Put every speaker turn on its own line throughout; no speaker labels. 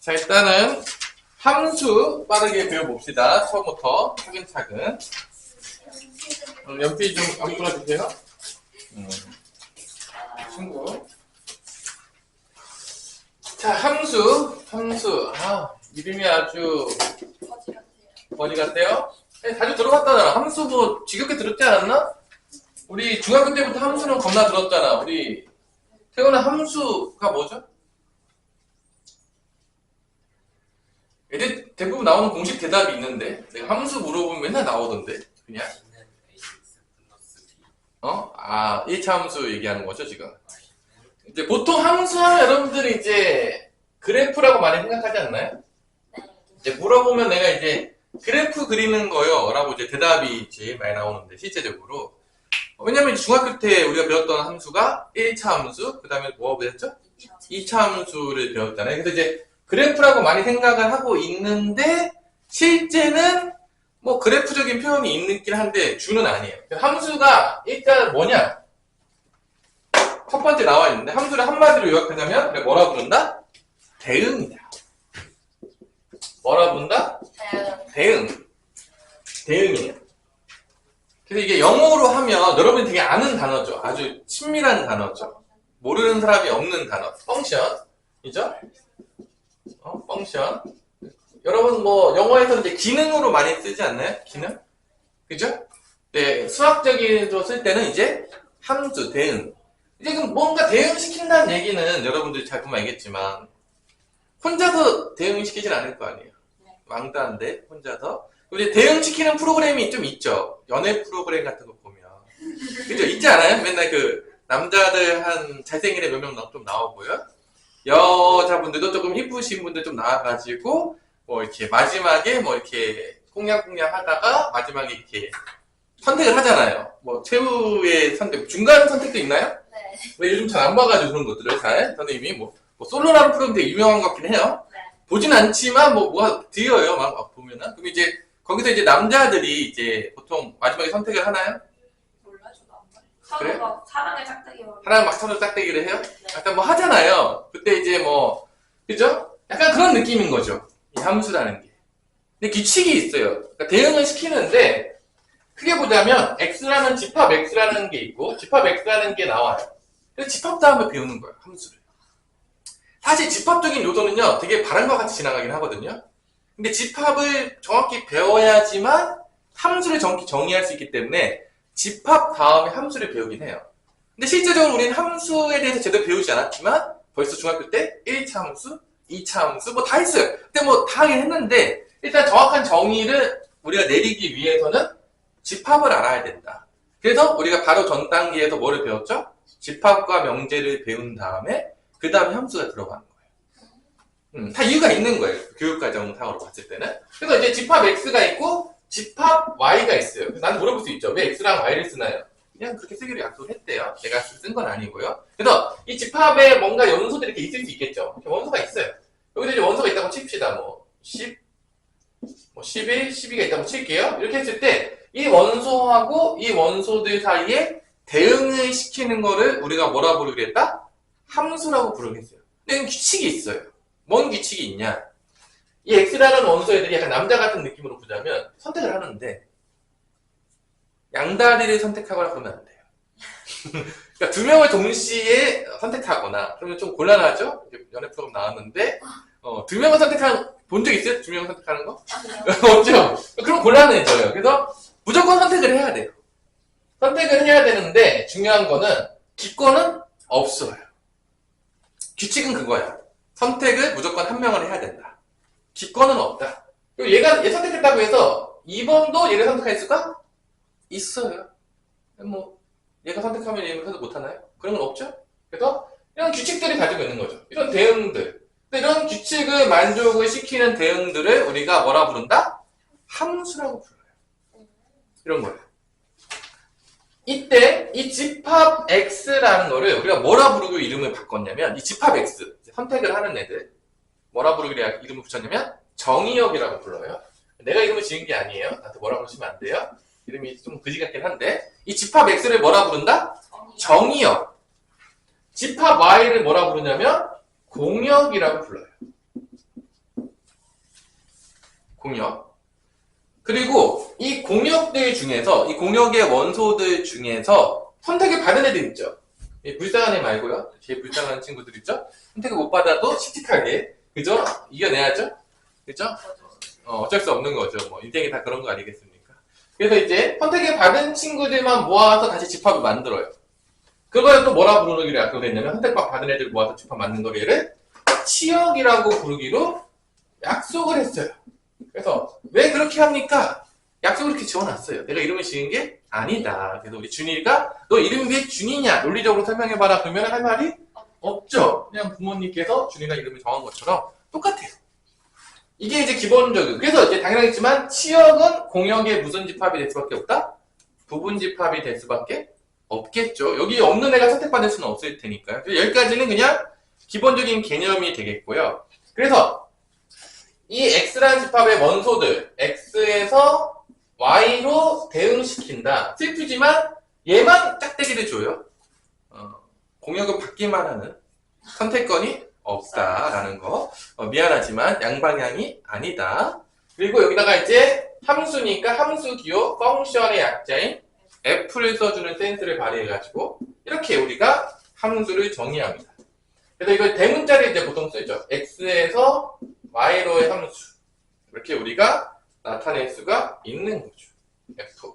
자, 일단은 함수 빠르게 배워봅시다. 처음부터 차근차근. 연필 좀 안 풀어주세요. 친구. 자, 함수. 아, 이름이 아주 거지 같대요? 자주 들어봤다잖아. 함수 뭐 지겹게 들었지 않았나? 우리 중학교 때부터 함수는 겁나 들었잖아. 우리 태어난 함수가 뭐죠? 애들 대부분 나오는 공식 대답이 있는데 내가 함수 물어보면 맨날 나오던데 그냥 아 1차 함수 얘기하는 거죠 지금. 이제 보통 함수하면 여러분들이 이제 그래프라고 많이 생각하지 않나요? 이제 물어보면 내가 이제 그래프 그리는 거요 라고 이제 대답이 제일 많이 나오는데 실제적으로 왜냐면 중학교 때 우리가 배웠던 함수가 1차 함수 그 다음에 뭐 배웠죠? 2차 함수를 배웠잖아요. 그래서 이제 그래프라고 많이 생각을 하고 있는데 실제는 뭐 그래프적인 표현이 있긴 한데 주는 아니에요. 함수가 일단 뭐냐? 첫 번째 나와 있는데 함수를 한마디로 요약하자면 뭐라 부른다? 대응이다. 뭐라 부른다? 대응이에요. 그래서 이게 영어로 하면 여러분이 되게 아는 단어죠. 아주 친밀한 단어죠. 모르는 사람이 없는 단어. 펑션이죠? 펑션. 여러분 뭐 영어에서 이제 기능으로 많이 쓰지 않나요? 기능? 그죠? 네, 수학적으로 쓸 때는 이제 함수, 대응. 이제 그럼 뭔가 대응시킨다는 얘기는 여러분들이 잘 보면 알겠지만 혼자서 대응시키진 않을 거 아니에요. 왕따인데 혼자서. 이제 대응시키는 프로그램이 좀 있죠. 연애 프로그램 같은 거 보면. 그죠? 있지 않아요? 맨날 그 남자들 한 잘생긴 애 몇 명 좀 나오고요. 여자분들도 조금 이쁘신 분들 좀 나와가지고 뭐 이렇게 마지막에 뭐 이렇게 꽁냥꽁냥 하다가 마지막에 이렇게 선택을 하잖아요. 뭐 최후의 선택, 중간 선택도 있나요?
네.
왜 요즘 잘 안 봐가지고 그런 것들을 잘 선생님이 뭐 솔로라는 프로그램 되게 유명한 것 같긴 해요.
네.
보진 않지만 뭐가 드여요. 막 보면은. 그럼 이제 거기서 이제 남자들이 이제 보통 마지막에 선택을 하나요?
몰라, 저도 안 봐.
그래?
서로 막 사랑의 짝대기로.
하나 막 서로 짝대기를 해요? 약간 뭐 하잖아요. 그때 이제 뭐, 그죠? 약간 그런 느낌인 거죠. 이 함수라는 게. 근데 규칙이 있어요. 그러니까 대응을 시키는데, 크게 보자면, x라는 집합 x라는 게 있고, 집합 x라는 게 나와요. 그래서 집합 다음에 배우는 거예요, 함수를. 사실 집합적인 요소는요, 되게 바람과 같이 지나가긴 하거든요. 근데 집합을 정확히 배워야지만 함수를 정확히 정의할 수 있기 때문에 집합 다음에 함수를 배우긴 해요. 근데 실제적으로 우리는 함수에 대해서 제대로 배우지 않았지만 벌써 중학교 때 1차 함수, 2차 함수 뭐 다 했어요. 근데 뭐 다 하긴 했는데 일단 정확한 정의를 우리가 내리기 위해서는 집합을 알아야 된다. 그래서 우리가 바로 전 단계에서 뭐를 배웠죠? 집합과 명제를 배운 다음에 그 다음에 함수가 들어가는 거예요. 다 이유가 있는 거예요. 교육과정상으로 봤을 때는. 그래서 이제 집합 X가 있고 집합 Y가 있어요. 그래서 나는 물어볼 수 있죠. 왜 X랑 Y를 쓰나요? 그냥 그렇게 쓰기로 약속했대요. 내가 쓴 건 아니고요. 그래서 이 집합에 뭔가 연소들이 이렇게 있을 수 있겠죠. 원소가 있어요. 여기서 이제 원소가 있다고 칩시다. 뭐 10, 뭐 11, 12가 있다고 칠게요. 이렇게 했을 때 이 원소하고 이 원소들 사이에 대응을 시키는 거를 우리가 뭐라 부르기로 했다? 함수라고 부르겠어요. 근데 이건 규칙이 있어요. 뭔 규칙이 있냐? 이 X라는 원소 애들이 약간 남자 같은 느낌으로 보자면 선택을 하는데 양다리를 선택하거나 그러면 안 돼요. 그러니까 두 명을 동시에 선택하거나 그러면 좀 곤란하죠? 연애 프로그램 나왔는데 두 명을 선택하는 본 적 있어요? 두 명을 선택하는 거? 없죠? 그럼 곤란해져요. 그래서 무조건 선택을 해야 돼요. 선택을 해야 되는데 중요한 거는 기권은 없어요. 규칙은 그거야. 선택을 무조건 한 명을 해야 된다. 기권은 없다. 그리고 얘 선택했다고 해서 2번도 얘를 선택할 수가 있어요. 뭐 얘가 선택하면 얘는 선택 못하나요? 그런 건 없죠? 그래서 이런 규칙들이 가지고 있는 거죠. 이런 대응들. 이런 규칙을 만족을 시키는 대응들을 우리가 뭐라 부른다? 함수라고 불러요. 이런 거예요. 이때 이 집합 X라는 거를 우리가 뭐라 부르고 이름을 바꿨냐면 이 집합 X 선택을 하는 애들 뭐라 부르고 이름을 붙였냐면 정의역이라고 불러요. 내가 이름을 지은 게 아니에요. 나한테 뭐라 그러시면 안 돼요. 이름이 좀 그지 같긴 한데 이 집합 X를 뭐라 부른다? 정의역. 집합 Y를 뭐라 부르냐면 공역이라고 불러요. 공역. 그리고 이 공역들 중에서, 이 공역의 원소들 중에서 선택을 받은 애들 있죠. 불쌍한 애 말고요. 제일 불쌍한 친구들 있죠. 선택을 못 받아도 씩씩하게, 그죠? 이겨내야죠. 그죠? 어쩔 수 없는 거죠. 뭐 인생이 다 그런 거 아니겠습니까? 그래서 이제 선택을 받은 친구들만 모아서 다시 집합을 만들어요. 그걸 또 뭐라 부르기로 약속했냐면, 선택받 받은 애들 모아서 집합 만든 거를 치역이라고 부르기로 약속을 했어요. 그래서 왜 그렇게 합니까? 약속을 이렇게 지어놨어요. 내가 이름을 지은 게 아니다. 그래서 우리 준이가 너 이름이 왜 준이냐? 논리적으로 설명해봐라. 그러면 할 말이 없죠. 그냥 부모님께서 준이가 이름을 정한 것처럼 똑같아요. 이게 이제 기본적인. 그래서 이제 당연하겠지만 치역은 공역의 무슨 집합이 될 수밖에 없다? 부분 집합이 될 수밖에 없겠죠. 여기 없는 애가 선택받을 수는 없을 테니까요. 여기까지는 그냥 기본적인 개념이 되겠고요. 그래서 이 X라는 집합의 원소들 X에서 Y로 대응시킨다. 슬프지만 얘만 짝대기를 줘요. 공역은 받기만 하는 선택권이 없다라는 거. 미안하지만 양방향이 아니다. 그리고 여기다가 이제 함수니까 함수 기호 펑션의 약자인 F를 써주는 센스를 발휘해가지고 이렇게 우리가 함수를 정의합니다. 그래서 이걸 대문자를 이제 보통 쓰죠. X에서 Y로의 함수. 이렇게 우리가 나타낼 수가 있는 거죠. F.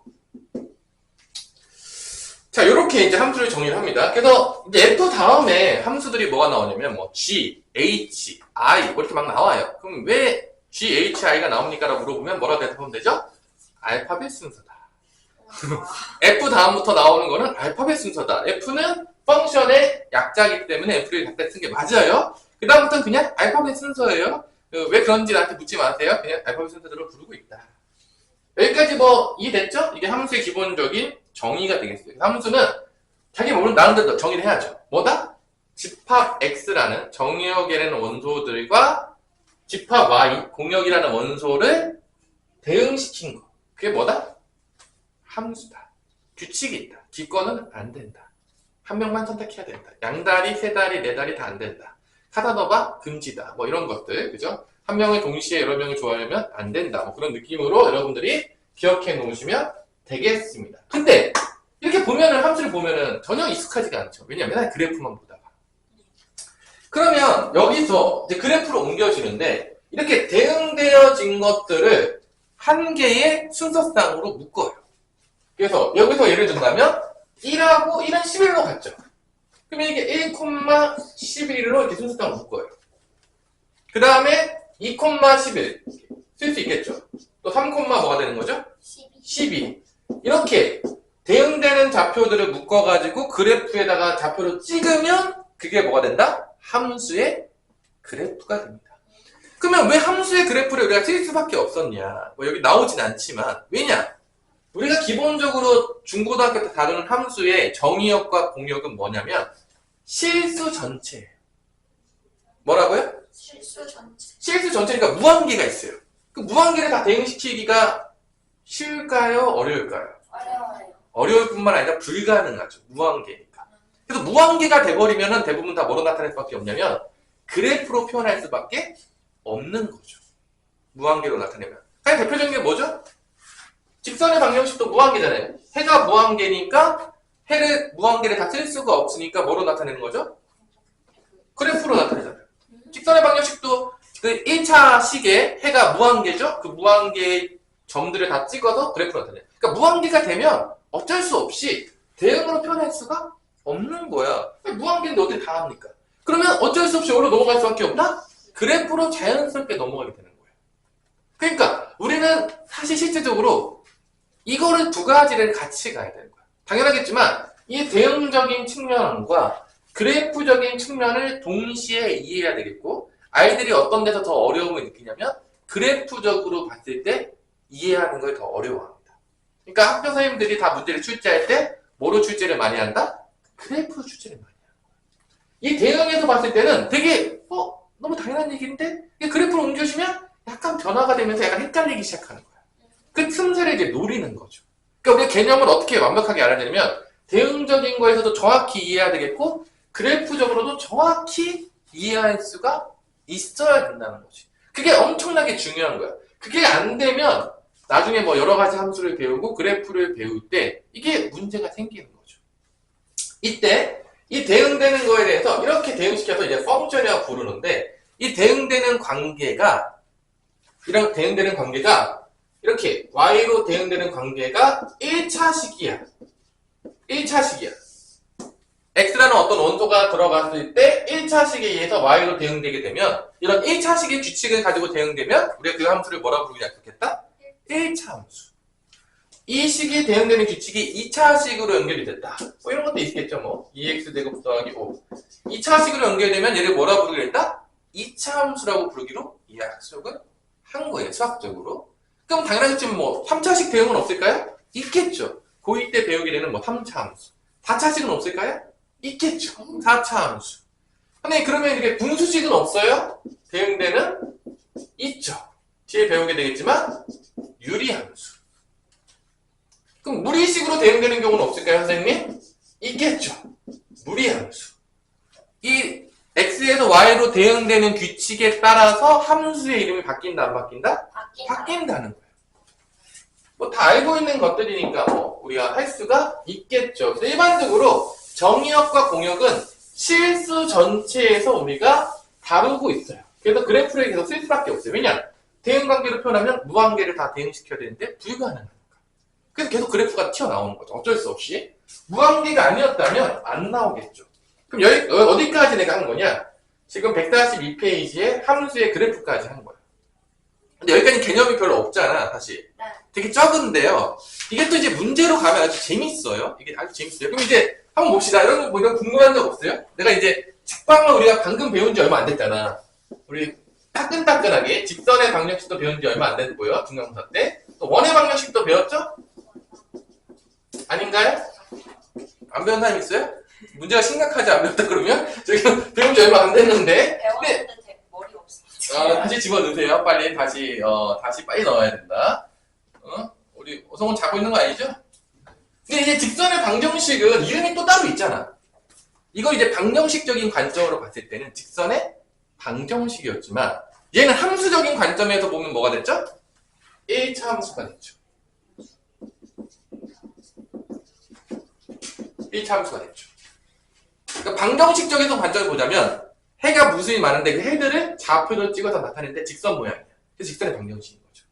자, 요렇게 이제 함수를 정의를 합니다. 그래서 이제 F 다음에 함수들이 뭐가 나오냐면 뭐 G, H, I 뭐 이렇게 막 나와요. 그럼 왜 G, H, I가 나옵니까? 라고 물어보면 뭐라고 대답하면 되죠? 알파벳 순서다. F 다음부터 나오는 거는 알파벳 순서다. F는 펑션의 약자이기 때문에 F를 갖다 쓴 게 맞아요. 그 다음부터는 그냥 알파벳 순서예요. 왜 그런지 나한테 묻지 마세요. 그냥 알파벳 순서대로 부르고 있다. 여기까지 뭐 이해됐죠? 이게 함수의 기본적인 정의가 되겠어요. 함수는 자기 몸을 나름대로 정의를 해야죠. 뭐다? 집합 X라는 정역이라는 원소들과 집합 Y, 공역이라는 원소를 대응시킨 거. 그게 뭐다? 함수다. 규칙이 있다. 기권은 안 된다. 한 명만 선택해야 된다. 양다리, 세다리, 네다리 다 안 된다. 카다너바 금지다. 뭐 이런 것들, 그죠? 한 명을 동시에 여러 명을 좋아하면 안 된다. 뭐 그런 느낌으로 여러분들이 기억해 놓으시면 되겠습니다. 근데 이렇게 보면은 함수를 보면은 전혀 익숙하지가 않죠. 왜냐면 맨날 그래프만 보다가. 그러면 여기서 이제 그래프로 옮겨지는데 이렇게 대응되어진 것들을 한 개의 순서상으로 묶어요. 그래서 여기서 예를 든다면 1하고 1은 11로 갔죠. 그러면 이게 1,11로 이렇게 순서상으로 묶어요. 그 다음에 2,11 쓸 수 있겠죠. 또 3, 뭐가 되는 거죠? 12. 이렇게 대응되는 좌표들을 묶어가지고 그래프에다가 좌표를 찍으면 그게 뭐가 된다? 함수의 그래프가 됩니다. 그러면 왜 함수의 그래프를 우리가 쓸 수밖에 없었냐? 뭐 여기 나오진 않지만 왜냐? 우리가 기본적으로 중고등학교 때 다루는 함수의 정의역과 공역은 뭐냐면 실수 전체예요. 뭐라고요?
실수 전체.
실수 전체니까 무한계가 있어요. 그 무한계를 다 대응시키기가 쉬울까요? 어려울까요?
어려워요.
어려울 뿐만 아니라 불가능하죠. 무한계니까. 그래서 무한계가 돼버리면 대부분 다 뭐로 나타낼 수밖에 없냐면 그래프로 표현할 수밖에 없는 거죠. 무한계로 나타내면. 가장 대표적인 게 뭐죠? 직선의 방정식도 무한계잖아요. 해가 무한계니까 해를 무한계를 다 쓸 수가 없으니까 뭐로 나타내는 거죠? 그래프로 나타내잖아요. 직선의 방정식도 그 1차 식에 해가 무한계죠? 그 무한계의 점들을 다 찍어서 그래프로 나타내요. 그러니까 무한계가 되면 어쩔 수 없이 대응으로 표현할 수가 없는 거야. 무한계인데 어떻게 다 합니까? 그러면 어쩔 수 없이 어디로 넘어갈 수밖에 없나? 그래프로 자연스럽게 넘어가게 되는 거예요. 그러니까 우리는 사실 실제적으로 이거를 두 가지를 같이 가야 되는 거야. 당연하겠지만 이 대응적인 측면과 그래프적인 측면을 동시에 이해해야 되겠고 아이들이 어떤 데서 더 어려움을 느끼냐면 그래프적으로 봤을 때 이해하는 걸 더 어려워합니다. 그러니까 학교 선생님들이 다 문제를 출제할 때 뭐로 출제를 많이 한다? 그래프로 출제를 많이 한다. 이 대응에서 봤을 때는 되게 너무 당연한 얘기인데 그래프로 옮겨주면 약간 변화가 되면서 약간 헷갈리기 시작하는 거야. 그 틈새를 이제 노리는 거죠. 그러니까 우리가 개념을 어떻게 완벽하게 알아야 되냐면 대응적인 거에서도 정확히 이해해야 되겠고 그래프적으로도 정확히 이해할 수가 있어야 된다는 거지. 그게 엄청나게 중요한 거야. 그게 안 되면 나중에 뭐 여러 가지 함수를 배우고 그래프를 배울 때 이게 문제가 생기는 거죠. 이때 이 대응되는 거에 대해서 이렇게 대응시켜서 이제 펑션이라고 부르는데 이 대응되는 관계가 이렇게 y로 대응되는 관계가 1차식이야. 1차식이야. x라는 어떤 원소가 들어갔을 때 1차식에 의해서 y로 대응되게 되면 이런 1차식의 규칙을 가지고 대응되면 우리가 그 함수를 뭐라고 부르기 약속했다? 1차 함수. 이 식이 대응되는 규칙이 2차식으로 연결이 됐다. 뭐 이런 것도 있겠죠. 뭐 2x 제곱 더하기 5. 2차식으로 연결되면 얘를 뭐라고 부르기로 했다? 2차 함수라고 부르기로 이 약속을 한 거예요. 수학적으로. 그럼 당연하겠지 뭐 3차식 대응은 없을까요? 있겠죠. 고2 때 배우게 되는 뭐 3차 함수. 4차식은 없을까요? 있겠죠. 4차 함수. 근데 그러면 이렇게 분수식은 없어요? 대응되는? 있죠. 뒤에 배우게 되겠지만 유리함수. 그럼 무리식으로 대응되는 경우는 없을까요, 선생님? 있겠죠. 무리함수. 이 x에서 y로 대응되는 규칙에 따라서 함수의 이름이 바뀐다, 안 바뀐다? 바뀐다는 거예요. 뭐 다 알고 있는 것들이니까 뭐 우리가 할 수가 있겠죠. 그래서 일반적으로 정의역과 공역은 실수 전체에서 우리가 다루고 있어요. 그래서 그래프를 계속 쓸 수밖에 없어요. 왜냐? 대응관계로 표현하면 무한계를 다 대응시켜야 되는데 불가능하니까. 그래서 계속 그래프가 튀어나오는 거죠. 어쩔 수 없이. 무한계가 아니었다면 안 나오겠죠. 그럼 여기 어디까지 내가 한 거냐? 지금 142페이지에 함수의 그래프까지 한 거야. 근데 여기까지 개념이 별로 없잖아, 사실.
네.
되게 적은데요. 이게 또 이제 문제로 가면 아주 재밌어요. 이게 아주 재밌어요. 그럼 이제 한번 봅시다. 이런 거 궁금한 적 없어요? 내가 이제 직방을 우리가 방금 배운 지 얼마 안 됐잖아. 우리 따끈따끈하게 직선의 방정식도 배운 지 얼마 안 됐고요. 중간고사 때. 또 원의 방정식도 배웠죠? 아닌가요? 안 배운 사람 있어요? 문제가 심각하지 안 배웠다 그러면? 저기 배운 지 얼마 안 됐는데.
배웠는데 머리 없어.
다시 집어넣으세요. 빨리 다시 빨리 넣어야 된다. 우리 오성훈 자고 있는 거 아니죠? 근데 이제 직선의 방정식은 이름이 또 따로 있잖아. 이거 이제 방정식적인 관점으로 봤을 때는 직선의 방정식이었지만 얘는 함수적인 관점에서 보면 뭐가 됐죠? 1차 함수가 됐죠. 1차 함수가 됐죠. 그러니까 방정식적인 관점을 보자면 해가 무수히 많은데 그 해들을 좌표로 찍어서 나타내는데 직선 모양이야. 그래서 직선의 방정식인 거죠.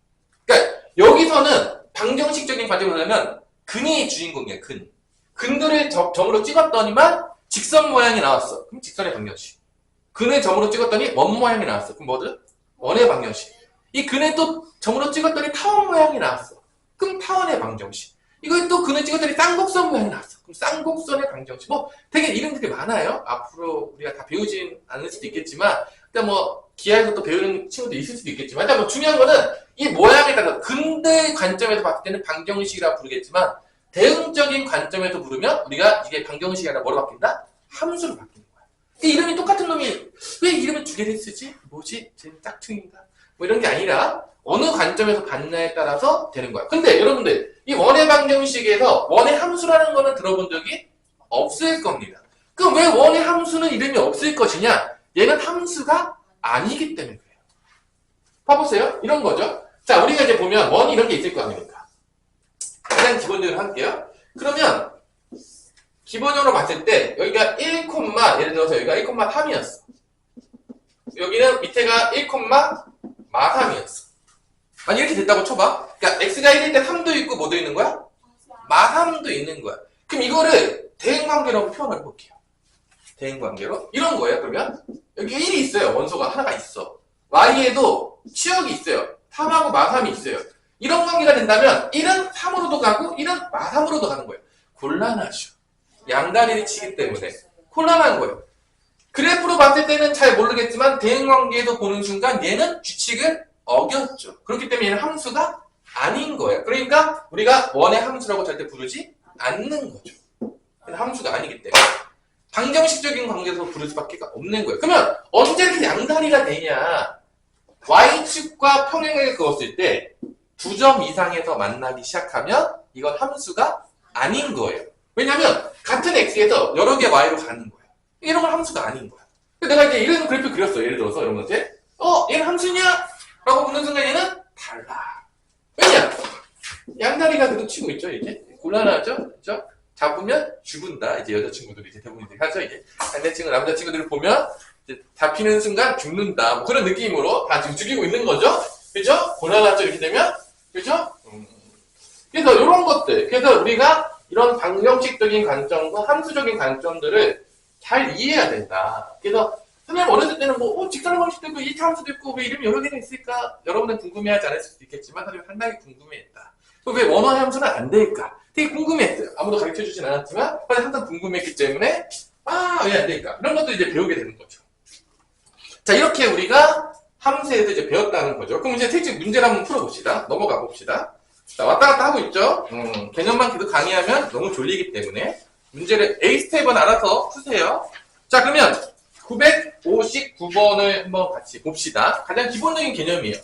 그러니까 여기서는 방정식적인 관점으로 보자면 근이 주인공이야. 근들을 점으로 찍었더니만 직선 모양이 나왔어. 그럼 직선의 방정식. 근을 점으로 찍었더니 원 모양이 나왔어. 그럼 뭐죠? 원의 방정식. 이 근을 또 점으로 찍었더니 타원 모양이 나왔어. 그럼 타원의 방정식. 이걸 또 근을 찍었더니 쌍곡선 모양이 나왔어. 그럼 쌍곡선의 방정식. 뭐 되게 이름들이 많아요. 앞으로 우리가 다 배우진 않을 수도 있겠지만 일단 뭐 기하에서 또 배우는 친구도 있을 수도 있겠지만 일단 뭐 중요한 거는 이 모양에 따라서 근대 관점에서 봤을 때는 방정식이라고 부르겠지만 대응적인 관점에서 부르면 우리가 이게 방정식이 아니라 뭐로 바뀐다? 함수로 바뀌는 거야. 이름이 똑같은 놈이 왜 이름을 두 개를 쓰지? 뭐지? 쟤는 짝퉁인가? 뭐 이런 게 아니라 어느 관점에서 봤냐에 따라서 되는 거야. 근데 여러분들 이 원의 방정식에서 원의 함수라는 거는 들어본 적이 없을 겁니다. 그럼 왜 원의 함수는 이름이 없을 것이냐? 얘는 함수가 아니기 때문에 그래요. 봐보세요. 이런 거죠. 자, 우리가 이제 보면 원이 이런 게 있을 거 아닙니까? 가장 기본적으로 할게요. 그러면 기본적으로 봤을 때 여기가 1, 예를 들어서 여기가 1,3이었어. 여기는 밑에가 1,3이었어. 만약 이렇게 됐다고 쳐봐. 그러니까 x가 1일 때 3도 있고 뭐도 있는 거야? 마삼도 있는 거야. 그럼 이거를 대응관계로 표현을 해볼게요. 대응관계로 이런 거예요. 그러면 여기 1이 있어요. 원소가 하나가 있어. y에도 치역이 있어요. 3하고 마3이 있어요. 이런 관계가 된다면 1은 3으로도 가고 1은 마3으로도 가는 거예요. 곤란하죠. 양다리를 치기 때문에 곤란한 거예요. 그래프로 봤을 때는 잘 모르겠지만 대응관계에서 보는 순간 얘는 규칙을 어겼죠. 그렇기 때문에 얘는 함수가 아닌 거예요. 그러니까 우리가 원의 함수라고 절대 부르지 않는 거죠. 함수가 아니기 때문에 방정식적인 관계에서 부를 수밖에 없는 거예요. 그러면 언제 이렇게 양다리가 되냐? y축과 평행을 그었을 때 두 점 이상에서 만나기 시작하면 이건 함수가 아닌 거예요. 왜냐하면 같은 x에서 여러 개 y로 가는 거야. 이런 건 함수가 아닌 거야. 내가 이제 이런 그래프 그렸어. 예를 들어서 여러분한테 얘는 함수냐? 라고 묻는 순간 얘는 달라. 거죠, 이제. 곤란하죠? 그죠? 잡으면 죽은다. 이제 여자친구들이 이제 대부분 이제 하죠, 이제. 남자친구, 남자친구들을 보면, 이제 잡히는 순간 죽는다. 뭐 그런 느낌으로 다 지금 죽이고 있는 거죠? 그죠? 곤란하죠, 이렇게 되면? 그죠? 그래서 이런 것들. 그래서 우리가 이런 방정식적인 관점과 함수적인 관점들을 잘 이해해야 된다. 그래서 선생님 어렸을 때는 뭐 직선의 방식도 있고 이차 함수도 있고 왜 이름이 여러 개가 있을까? 여러분은 궁금해하지 않을 수도 있겠지만 선생님 상당히 궁금해했다. 왜 원어의 함수는 안 될까? 되게 궁금했어요. 아무도 가르쳐주진 않았지만 항상 궁금했기 때문에 왜 안 될까? 이런 것도 이제 배우게 되는 거죠. 자, 이렇게 우리가 함수에서 이제 배웠다는 거죠. 그럼 이제 특징 문제를 한번 풀어봅시다. 넘어가 봅시다. 자, 왔다 갔다 하고 있죠? 개념만 계속 강의하면 너무 졸리기 때문에 문제를 A 스텝은 알아서 푸세요. 자, 그러면 959번을 한번 같이 봅시다. 가장 기본적인 개념이에요.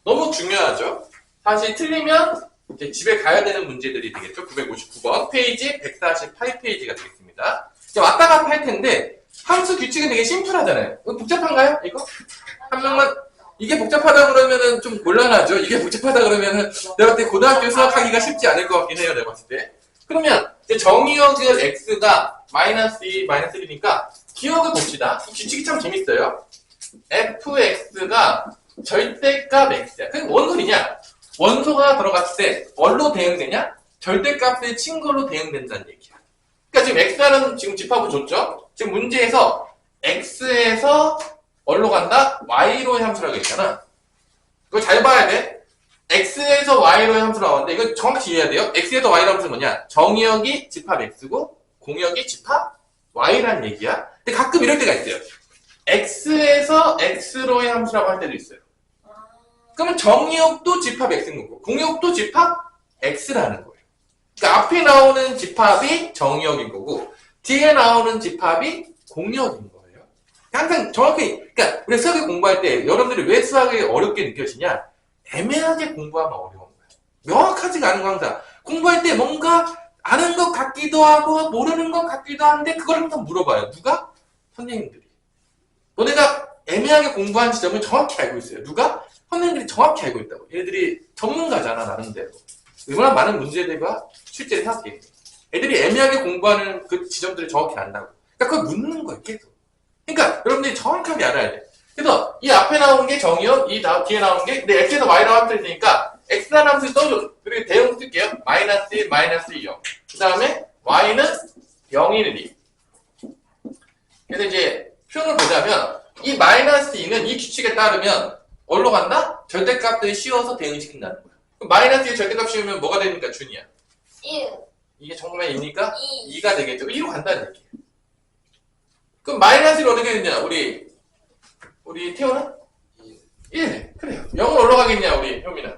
너무 중요하죠? 사실 틀리면 이제 집에 가야 되는 문제들이 되겠죠? 959번 페이지 148페이지가 되겠습니다. 이제 왔다 갔다 할 텐데 함수 규칙은 되게 심플하잖아요. 이거 복잡한가요? 이거? 한 명만 이게 복잡하다 그러면은 좀 곤란하죠? 이게 복잡하다 그러면은 내가 봤을 때 고등학교 수학하기가 쉽지 않을 것 같긴 해요. 내가 봤을 때. 그러면 이제 정의역은 x가 마이너스 2, 마이너스 1이니까 기억을 봅시다. 규칙이 참 재밌어요. fx가 절대값 x야. 그게 뭔 소리냐? 원소가 들어갔을 때 뭘로 대응되냐? 절대값의 친구로 대응된다는 얘기야. 그러니까 지금 x는 지금 집합을 줬죠? 지금 문제에서 x에서 뭘로 간다? y로의 함수라고 했잖아. 그거 잘 봐야 돼. x에서 y로의 함수로 나왔는데 이거 정확히 이해해야 돼요. x에서 y로의 함수는 뭐냐? 정의역이 집합 x고 공역이 집합 y라는 얘기야. 근데 가끔 이럴 때가 있어요. x에서 x로의 함수라고 할 때도 있어요. 그러면 정의역도 집합 x인 거고 공역도 집합 x라는 거예요. 그러니까 앞에 나오는 집합이 정의역인 거고 뒤에 나오는 집합이 공역인 거예요. 항상 정확히, 그러니까 우리 수학을 공부할 때 여러분들이 왜 수학이 어렵게 느껴지냐? 애매하게 공부하면 어려운 거예요. 명확하지가 않은 거 항상. 공부할 때 뭔가 아는 것 같기도 하고 모르는 것 같기도 한데 그걸 항상 물어봐요. 누가? 선생님들이. 너네가 애매하게 공부한 지점을 정확히 알고 있어요. 누가? 선생님들이 정확히 알고 있다고. 얘네들이 전문가잖아, 나름대로. 얼마나 많은 문제들과 실제를 생각해. 애들이 애매하게 공부하는 그 지점들을 정확히 안다고. 그러니까 그걸 묻는 거예요, 계속. 그러니까 여러분들이 정확하게 알아야 돼. 그래서 이 앞에 나오는 게 정의역, 뒤에 나오는 게 근데 x에서 y라고 함수를 쓰니까 x라는 함수를 써줘. 그리고 대응 쓸게요. 마이너스 1, 마이너스 2, 0. 그 다음에 y는 0, 1, 2. 그래서 이제 표현을 보자면 이 마이너스 2는 이 규칙에 따르면 어디로 간다? 절대값들을 씌워서 대응시킨다는 거야. 그럼 마이너스 2에 절대값 씌우면 뭐가 됩니까, 준이야?
1,
이게 정말 2니까
2.
2가 되겠죠. 2로 간다는 얘기예요. 그럼 마이너스 1 어떻게 되냐? 우리 태호는? 1. 그래요. 0은 올라가겠냐, 우리 효민은?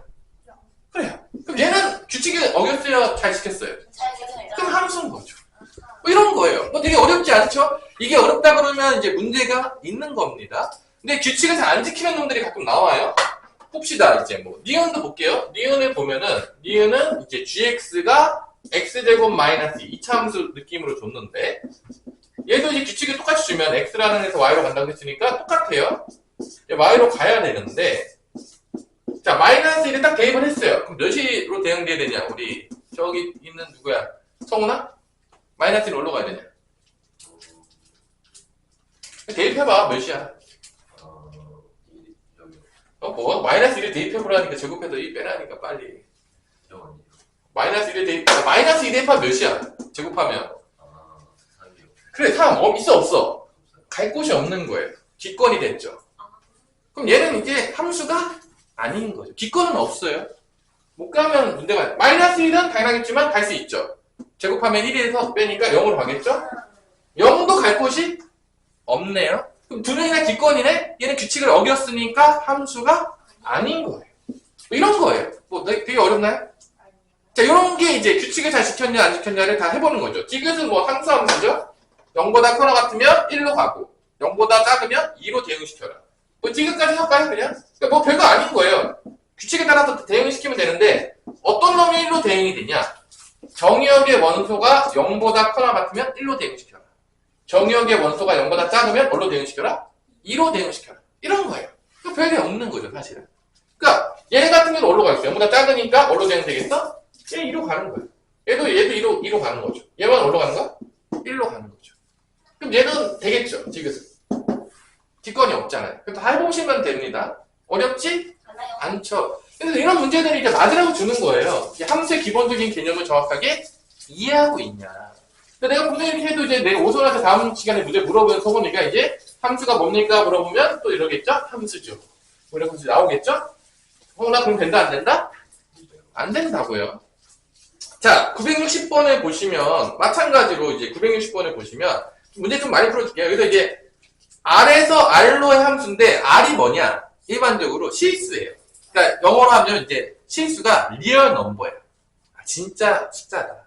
그래요. 그럼 얘는 규칙에 어겼어요? 잘 시켰어요?
잘 계산해요.
그럼 함수인 거죠. 뭐 이런 거예요. 뭐 되게 어렵지 않죠? 이게 어렵다 그러면 이제 문제가 있는 겁니다. 근데 규칙을 잘 안 지키는 놈들이 가끔 나와요. 봅시다, 이제 뭐. 니은도 볼게요. 니은을 보면은, 니은은 이제 gx가 x제곱 마이너스 2차 함수 느낌으로 줬는데, 얘도 이제 규칙을 똑같이 주면 x라는 데서 y로 간다고 했으니까 똑같아요. y로 가야 되는데, 자, 마이너스 1에 딱 대입을 했어요. 그럼 몇시로 대응돼야 되냐? 우리, 저기 있는 누구야? 성훈아? 마이너스 1 올라가야 되냐? 대입해봐, 몇이야? 뭐? 마이너스 1에 대입해보라니까 제곱해서 1 빼라니까 빨리. 마이너스 1에 마이너스 2 대입하면 몇이야? 제곱하면. 그래, 3. 있어, 없어? 갈 곳이 없는 거예요. 기권이 됐죠. 그럼 얘는 이제 함수가 아닌 거죠. 기권은 없어요. 못 가면 문제가, 마이너스 1은 당연하겠지만 갈 수 있죠. 제곱하면 1에서 빼니까 0으로 가겠죠? 0도 갈 곳이 없네요. 그럼 두 명이나 기권이네? 얘는 규칙을 어겼으니까 함수가 아닌 거예요. 뭐 이런 거예요. 뭐 되게 어렵나요? 자, 이런 게 이제 규칙을 잘 지켰냐 안 지켰냐를 다 해보는 거죠. 디귿은 뭐 상수함수죠? 0보다 커나 같으면 1로 가고 0보다 작으면 2로 대응시켜라. 뭐 디귿까지 할까요 그냥? 그러니까 뭐 별거 아닌 거예요. 규칙에 따라서 대응시키면 되는데 어떤 놈이 1로 대응이 되냐? 정의역의 원소가 0보다 커나 같으면 1로 대응시켜라. 정의역의 원소가 0보다 작으면 뭘로 대응시켜라? 2로 대응시켜라. 이런 거예요. 별게 없는 거죠 사실은. 그러니까 얘 같은 경우는 어디로 가겠어? 0보다 작으니까 어디로 대응되겠어? 얘 2로 가는 거예요. 얘도 2로 가는 거죠. 얘만 어디로 가는 거야? 1로 가는 거죠. 그럼 얘는 되겠죠, 지그스. 뒷건이 없잖아요. 그래서 해보시면 됩니다. 어렵지?
하나요?
않죠. 그래서 이런 문제들이 이제 맞으라고 주는 거예요. 이 함수의 기본적인 개념을 정확하게 이해하고 있냐. 근데 내가 분명히 이렇게 해도 이제 내가 오선한테 다음 시간에 문제 물어보는 서보니까 이제 함수가 뭡니까? 물어보면 또 이러겠죠? 함수죠. 뭐 이런 것이 나오겠죠? 나 그럼 된다, 안 된다? 안 된다고요. 자, 960번에 보시면, 마찬가지로 이제 960번에 보시면, 문제 좀 많이 풀어줄게요. 그래서 이게, R에서 R로의 함수인데, R이 뭐냐? 일반적으로 실수예요. 그러니까 영어로 하면 이제 실수가 리얼 넘버예요. 진짜 숫자다.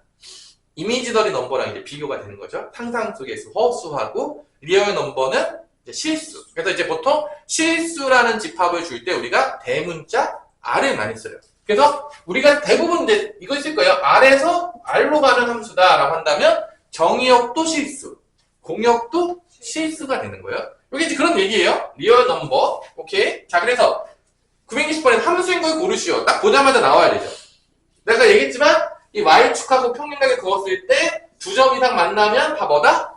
이미지더리 넘버랑 이제 비교가 되는 거죠. 상상 속에서 허수하고, 리얼 넘버는 이제 실수. 그래서 이제 보통 실수라는 집합을 줄 때 우리가 대문자 R을 많이 써요. 그래서 우리가 대부분 이제 이걸 쓸 거예요. R에서 R로 가는 함수다라고 한다면 정의역도 실수, 공역도 실수가 되는 거예요. 이게 이제 그런 얘기예요. 리얼 넘버. 오케이. 자, 그래서 960번에 함수인 걸 고르시오. 딱 보자마자 나와야 되죠. 내가 얘기했지만 이 Y축하고 평행하게 그었을 때 두 점 이상 만나면 다 뭐다?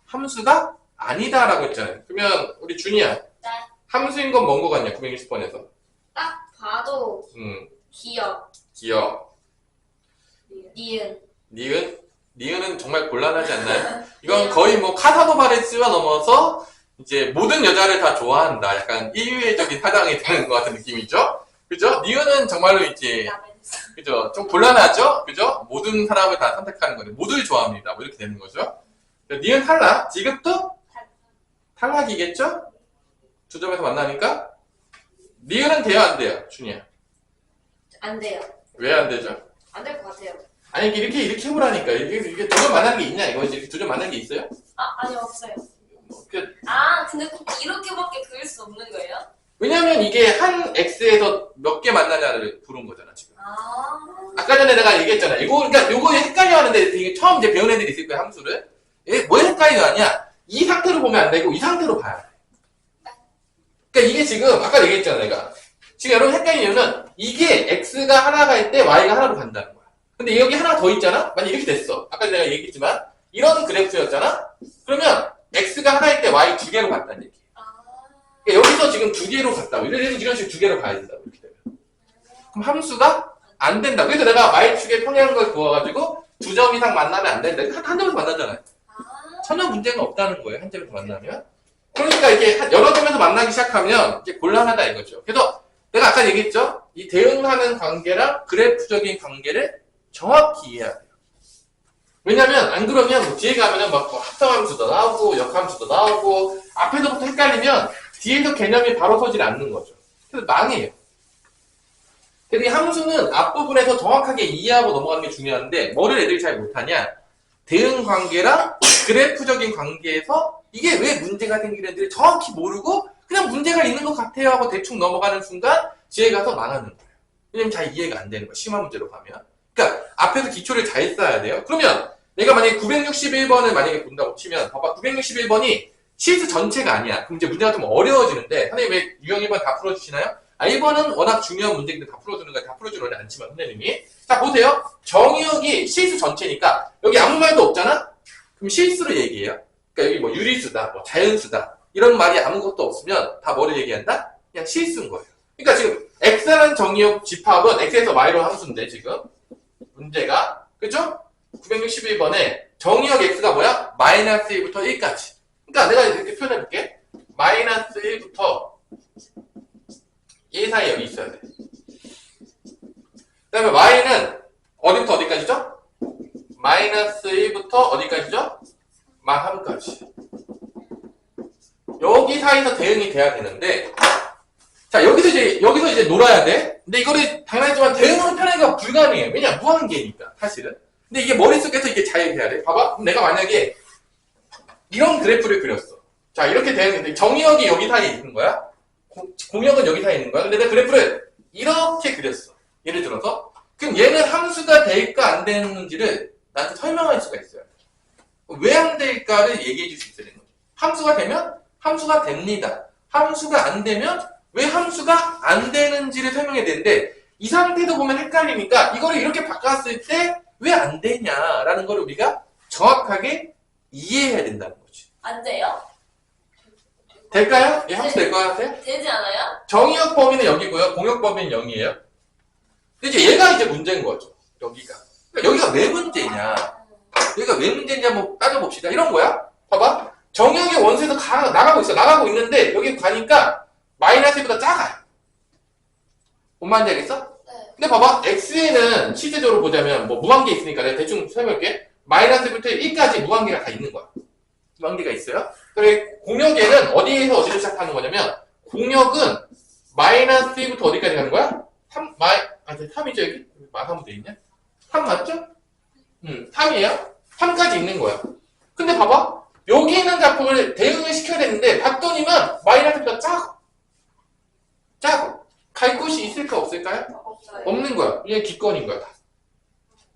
함수가 아니다라고 했잖아요. 그러면 우리 준이야.
네.
함수인 건 뭔 거 같냐? 960번에서.
딱 봐도 기억,
기억.
니은.
니은은 정말 곤란하지 않나요? 이건 거의 뭐 카사노바를 뛰어넘어서 이제 모든 여자를 다 좋아한다. 약간 인류애적인 사랑이 되는 것 같은 느낌이죠? 그죠? 니은은 정말로 이제, 그죠? 좀 곤란하죠? 그죠? 모든 사람을 다 선택하는 건데, 모두를 좋아합니다. 뭐 이렇게 되는 거죠? 니은 탈락. 지급도 탈락이겠죠? 두 점에서 만나니까? 니은은 돼요, 안 돼요? 준이야.
안 돼요.
왜 안 되죠?
안 될 것 같아요.
아니, 이렇게 해보라니까. 이게 두 점 만나는 게 있냐, 이거지? 이렇게 두 점 만나는 게 있어요?
아니, 없어요.
그,
근데 꼭 이렇게밖에 그릴 수 없는 거예요?
왜냐면 이게 한 X에서 몇 개 만나냐를 부른 거잖아, 지금. 아까 전에 내가 얘기했잖아. 그러니까 요거 헷갈려 하는데, 이게 처음 이제 배운 애들이 있을 거야, 함수를. 얘 뭐 헷갈려 하냐? 이 상태로 보면 안 되고, 이 상태로 봐야 돼. 그러니까 이게 지금, 아까 얘기했잖아, 내가. 지금 여러분 헷갈리는 이유는, 이게 X가 하나가 있을 때 Y가 하나로 간다는 거야. 근데 여기 하나 더 있잖아? 만약 이렇게 됐어. 아까 내가 얘기했지만, 이런 그래프였잖아? 그러면, X가 하나일 때 Y 두 개로 갔다는 얘기야. 그러니까 여기서 지금 두 개로 갔다고. 이런 식으로 두 개로 가야 된다고. 이렇게 되면. 그럼 함수가 안 된다. 그래서 내가 Y축에 평행한 그어가지고 두 점 이상 만나면 안 된다. 한 점에서 만나잖아요. 전혀 문제가 없다는 거예요. 한 점에서 만나면. 그러니까 이렇게 여러 점에서 만나기 시작하면 이제 곤란하다 이거죠. 그래서 내가 아까 얘기했죠. 이 대응하는 관계랑 그래프적인 관계를 정확히 이해해야 돼요. 왜냐면 안 그러면 뭐 뒤에 가면은 막 합성함수도 나오고 역함수도 나오고 앞에서부터 헷갈리면 뒤에서 개념이 바로 서질 않는 거죠. 그래서 망해요. 그래서 이 함수는 앞부분에서 정확하게 이해하고 넘어가는 게 중요한데 뭐를 애들이 잘 못하냐? 대응 관계랑 그래프적인 관계에서 이게 왜 문제가 생기는지를 정확히 모르고 그냥 문제가 있는 것 같아요 하고 대충 넘어가는 순간 뒤에 가서 망하는 거예요. 왜냐면 잘 이해가 안 되는 거예요. 심화 문제로 가면. 그러니까 앞에서 기초를 잘 쌓아야 돼요. 그러면 내가 만약에 961번을 만약에 본다고 치면 봐봐 961번이 실수 전체가 아니야. 그럼 이제 문제가 좀 어려워지는데 선생님 왜 유형 1번 다 풀어주시나요? 1번은 워낙 중요한 문제인데 다 풀어주는 거야. 다 풀어주는 않지만 선생님이 자 보세요. 정의역이 실수 전체니까 여기 아무 말도 없잖아? 그럼 실수를 얘기해요. 그러니까 여기 뭐 유리수다, 뭐 자연수다 이런 말이 아무것도 없으면 다 뭐를 얘기한다? 그냥 실수인 거예요. 그러니까 지금 X라는 정의역 집합은 X에서 Y로 함수인데 지금 문제가 그죠? 961번에 정의역 X가 뭐야? 마이너스 1부터 1까지. 그러니까 내가 이렇게 표현해볼게. 마이너스 1부터 1 사이에 여기 있어야 돼. 그 다음에 Y는 어디부터 어디까지죠? 마이너스 1부터 어디까지죠? 마3까지. 여기 사이에서 대응이 돼야 되는데, 자, 여기서 이제 놀아야 돼. 근데 이거를 당연하지만 대응은 편하기가 불가능해요. 왜냐? 무한계니까, 사실은. 근데 이게 머릿속에서 이게 잘 돼야 돼. 봐봐. 그럼 내가 만약에 이런 그래프를 그렸어. 자, 이렇게 되는데 정의역이 여기 사이에 있는 거야. 공역은 여기 사이에 있는 거야. 근데 내가 그래프를 이렇게 그렸어. 예를 들어서. 그럼 얘는 함수가 될까 안 되는지를 나한테 설명할 수가 있어요. 왜 안 될까를 얘기해 줄 수 있어야 되는 거죠. 함수가 되면 함수가 됩니다. 함수가 안 되면 왜 함수가 안 되는지를 설명해야 되는데 이 상태도 보면 헷갈리니까 이거를 이렇게 바꿨을 때 왜 안 되냐라는 걸 우리가 정확하게 이해해야 된다는 거지.
안 돼요?
될까요? 예, 함수 될 것 같아요?
되지 않아요?
정의역 범위는 여기고요. 공역 범위는 0이에요. 근데 이제 얘가 이제 문제인 거죠. 여기가. 그러니까 여기가 왜 문제냐? 여기가 왜 문제냐 한번 따져봅시다. 이런 거야. 봐봐. 정의역의 원소에서 나가고 있어. 나가고 있는데 여기 가니까 마이너스보다 작아요. 뭔 말인지 알겠어?
네.
근데 봐봐. x에는 실제적으로 보자면 뭐 무한계 있으니까 내가 대충 설명할게. 마이너스부터 1까지 무한계가 다 있는 거야. 무한계가 있어요. 그래 공역에는 어디에서 어디로 시작하는 거냐면 공역은 마이너스 1부터 어디까지 가는 거야? 3이죠 여기? 마삼으로 돼 있냐? 3 맞죠? 3이에요. 3까지 있는 거야. 근데 봐봐. 여기 있는 작품을 대응을 시켜야 되는데 봤더니만 마이너스보다 작아. 작아. 갈 곳이 있을까 없을까요?
없어요.
없는 거야. 이게 기권인 거야. 다.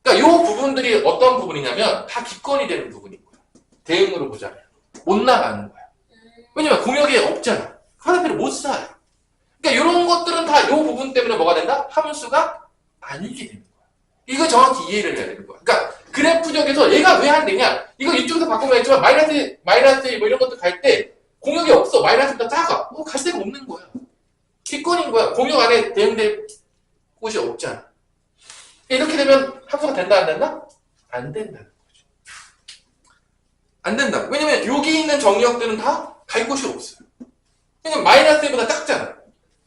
그러니까 이 부분들이 어떤 부분이냐면 다 기권이 되는 부분인 거야. 대응으로 보자면. 못 나가는 거야. 왜냐면 공역에 없잖아. 화살표를 못 쏴요. 그러니까 이런 것들은 다 이 부분 때문에 뭐가 된다? 함수가 아니게 되는 거야. 이거 정확히 이해를 해야 되는 거야. 그러니까 그래프적에서 얘가 왜 안 되냐? 이거 이쪽에서 바꾸면 했지만 마이너스 뭐 이런 것도 갈 때 공역이 없어. 마이너스보다 작아. 갈 데가 없는 거야. 기권인 거야. 공역 안에 대응될 곳이 없잖아. 이렇게 되면 함수가 된다 안 된다? 안 된다는 거죠. 안 된다. 왜냐면 여기 있는 정의역들은 다 갈 곳이 없어요. 왜냐면 마이너스보다 작잖아.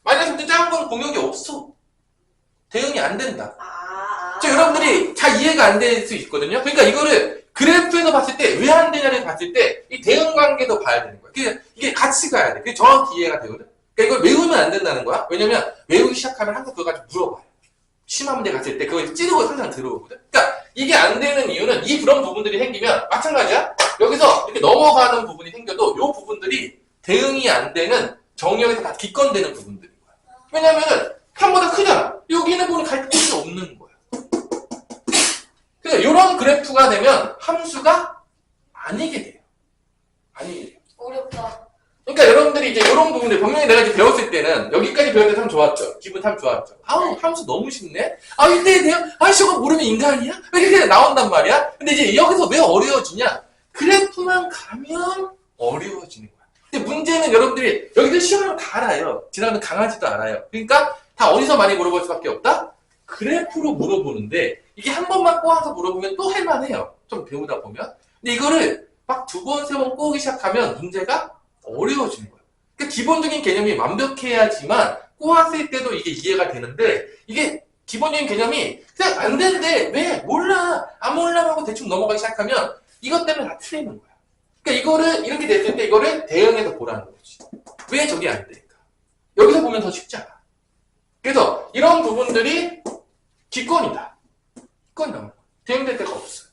마이너스보다 작은 건 공역이 없어. 대응이 안 된다. 자, 여러분들이 잘 이해가 안 될 수 있거든요. 그러니까 이거를 그래프에서 봤을 때 왜 안 되냐를 봤을 때 이 대응 관계도 봐야 되는 거야. 이게 같이 가야 돼. 그게 정확히 이해가 되거든. 그러니까 이걸 외우면 안 된다는 거야. 왜냐면 외우기 시작하면 항상 그거 가지고 물어봐요. 심화 문제 갔을 때 그걸 찌르고 항상 들어오거든. 그러니까 이게 안 되는 이유는 그런 부분들이 생기면 마찬가지야. 여기서 이렇게 넘어가는 부분이 생겨도 이 부분들이 대응이 안 되는 정의역에서 다 기권되는 부분들인 거야. 왜냐면은 3보다 크잖아. 여기 있는 부분이 갈 곳이 없는 거야. 그래서 이런 그래프가 되면 함수가 아니게 돼요. 아니게 돼요.
어렵다.
그러니까 여러분들이 이제 이런 부분들 분명히 내가 이제 배웠을 때는 여기까지 배울 때 참 좋았죠. 기분 참 좋았죠. 아우 함수 너무 쉽네. 아 이때 돼요? 아 저거 모르면 인간이야? 이렇게 나온단 말이야. 근데 이제 여기서 왜 어려워지냐? 그래프만 가면 어려워지는 거야. 근데 문제는 여러분들이 여기들 시험을 다 알아요. 지나가는 강아지도 알아요. 그러니까 다 어디서 많이 물어볼 수밖에 없다? 그래프로 물어보는데 이게 한 번만 꼬아서 물어보면 또 할만해요. 좀 배우다 보면. 근데 이거를 막 두 번, 세 번 꼬기 시작하면 문제가 어려워지는 거예요. 그러니까 기본적인 개념이 완벽해야지만 꼬았을 때도 이게 이해가 되는데 이게 기본적인 개념이 그냥 안 되는데 왜 몰라 안 몰라 하고 대충 넘어가기 시작하면 이것 때문에 다 틀리는 거야. 그러니까 이거를 이렇게 됐을 때 이거를 대응해서 보라는 거지. 왜 저게 안 될까? 여기서 보면 더 쉽잖아. 그래서 이런 부분들이 기권이다. 기권이 나온 거야. 대응될 데가 없어.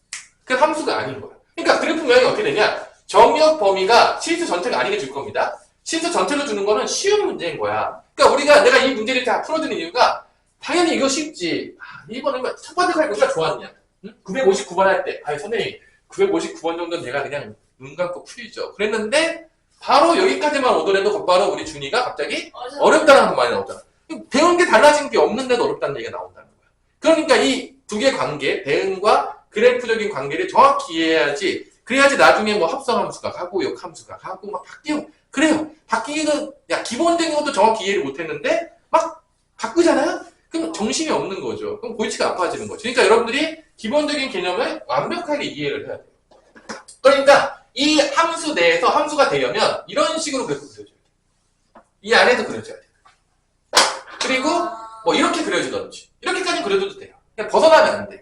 그래서 함수가 아닌 거야. 그러니까 그래프 모양이 어떻게 되냐? 정의역 범위가 실수 전체가 아니게 줄 겁니다. 실수 전체로 주는 거는 쉬운 문제인 거야. 그러니까 내가 이 문제를 다 풀어주는 이유가 당연히 이거 쉽지. 이번에 첫 번째 살기가 좋았냐? 응? 959번 할 때, 선생님 959번 정도는 내가 그냥 눈 감고 풀리죠. 그랬는데 바로 여기까지만 오더라도 곧바로 우리 준이가 갑자기 어렵다는 말이 나오잖아. 배운 게 달라진 게 없는데도 어렵다는 얘기가 나온다는 거야. 그러니까 이 두 개의 관계, 대응과 그래프적인 관계를 정확히 이해해야지. 그래야지 나중에 뭐 합성함수가 가고 역함수가 가고 막 바뀌고 그래요. 바뀌기는 기본적인 것도 정확히 이해를 못했는데 막 바꾸잖아요. 그럼 정신이 없는 거죠. 그럼 골치가 아파지는 거죠. 그러니까 여러분들이 기본적인 개념을 완벽하게 이해를 해야 돼요. 그러니까 이 함수 내에서 함수가 되려면 이런 식으로 그래프 그려줘야 돼요. 이 안에서 그려줘야 돼요. 그리고 뭐 이렇게 그려주던지 이렇게까지 그려줘도 돼요. 그냥 벗어나면 안 돼요.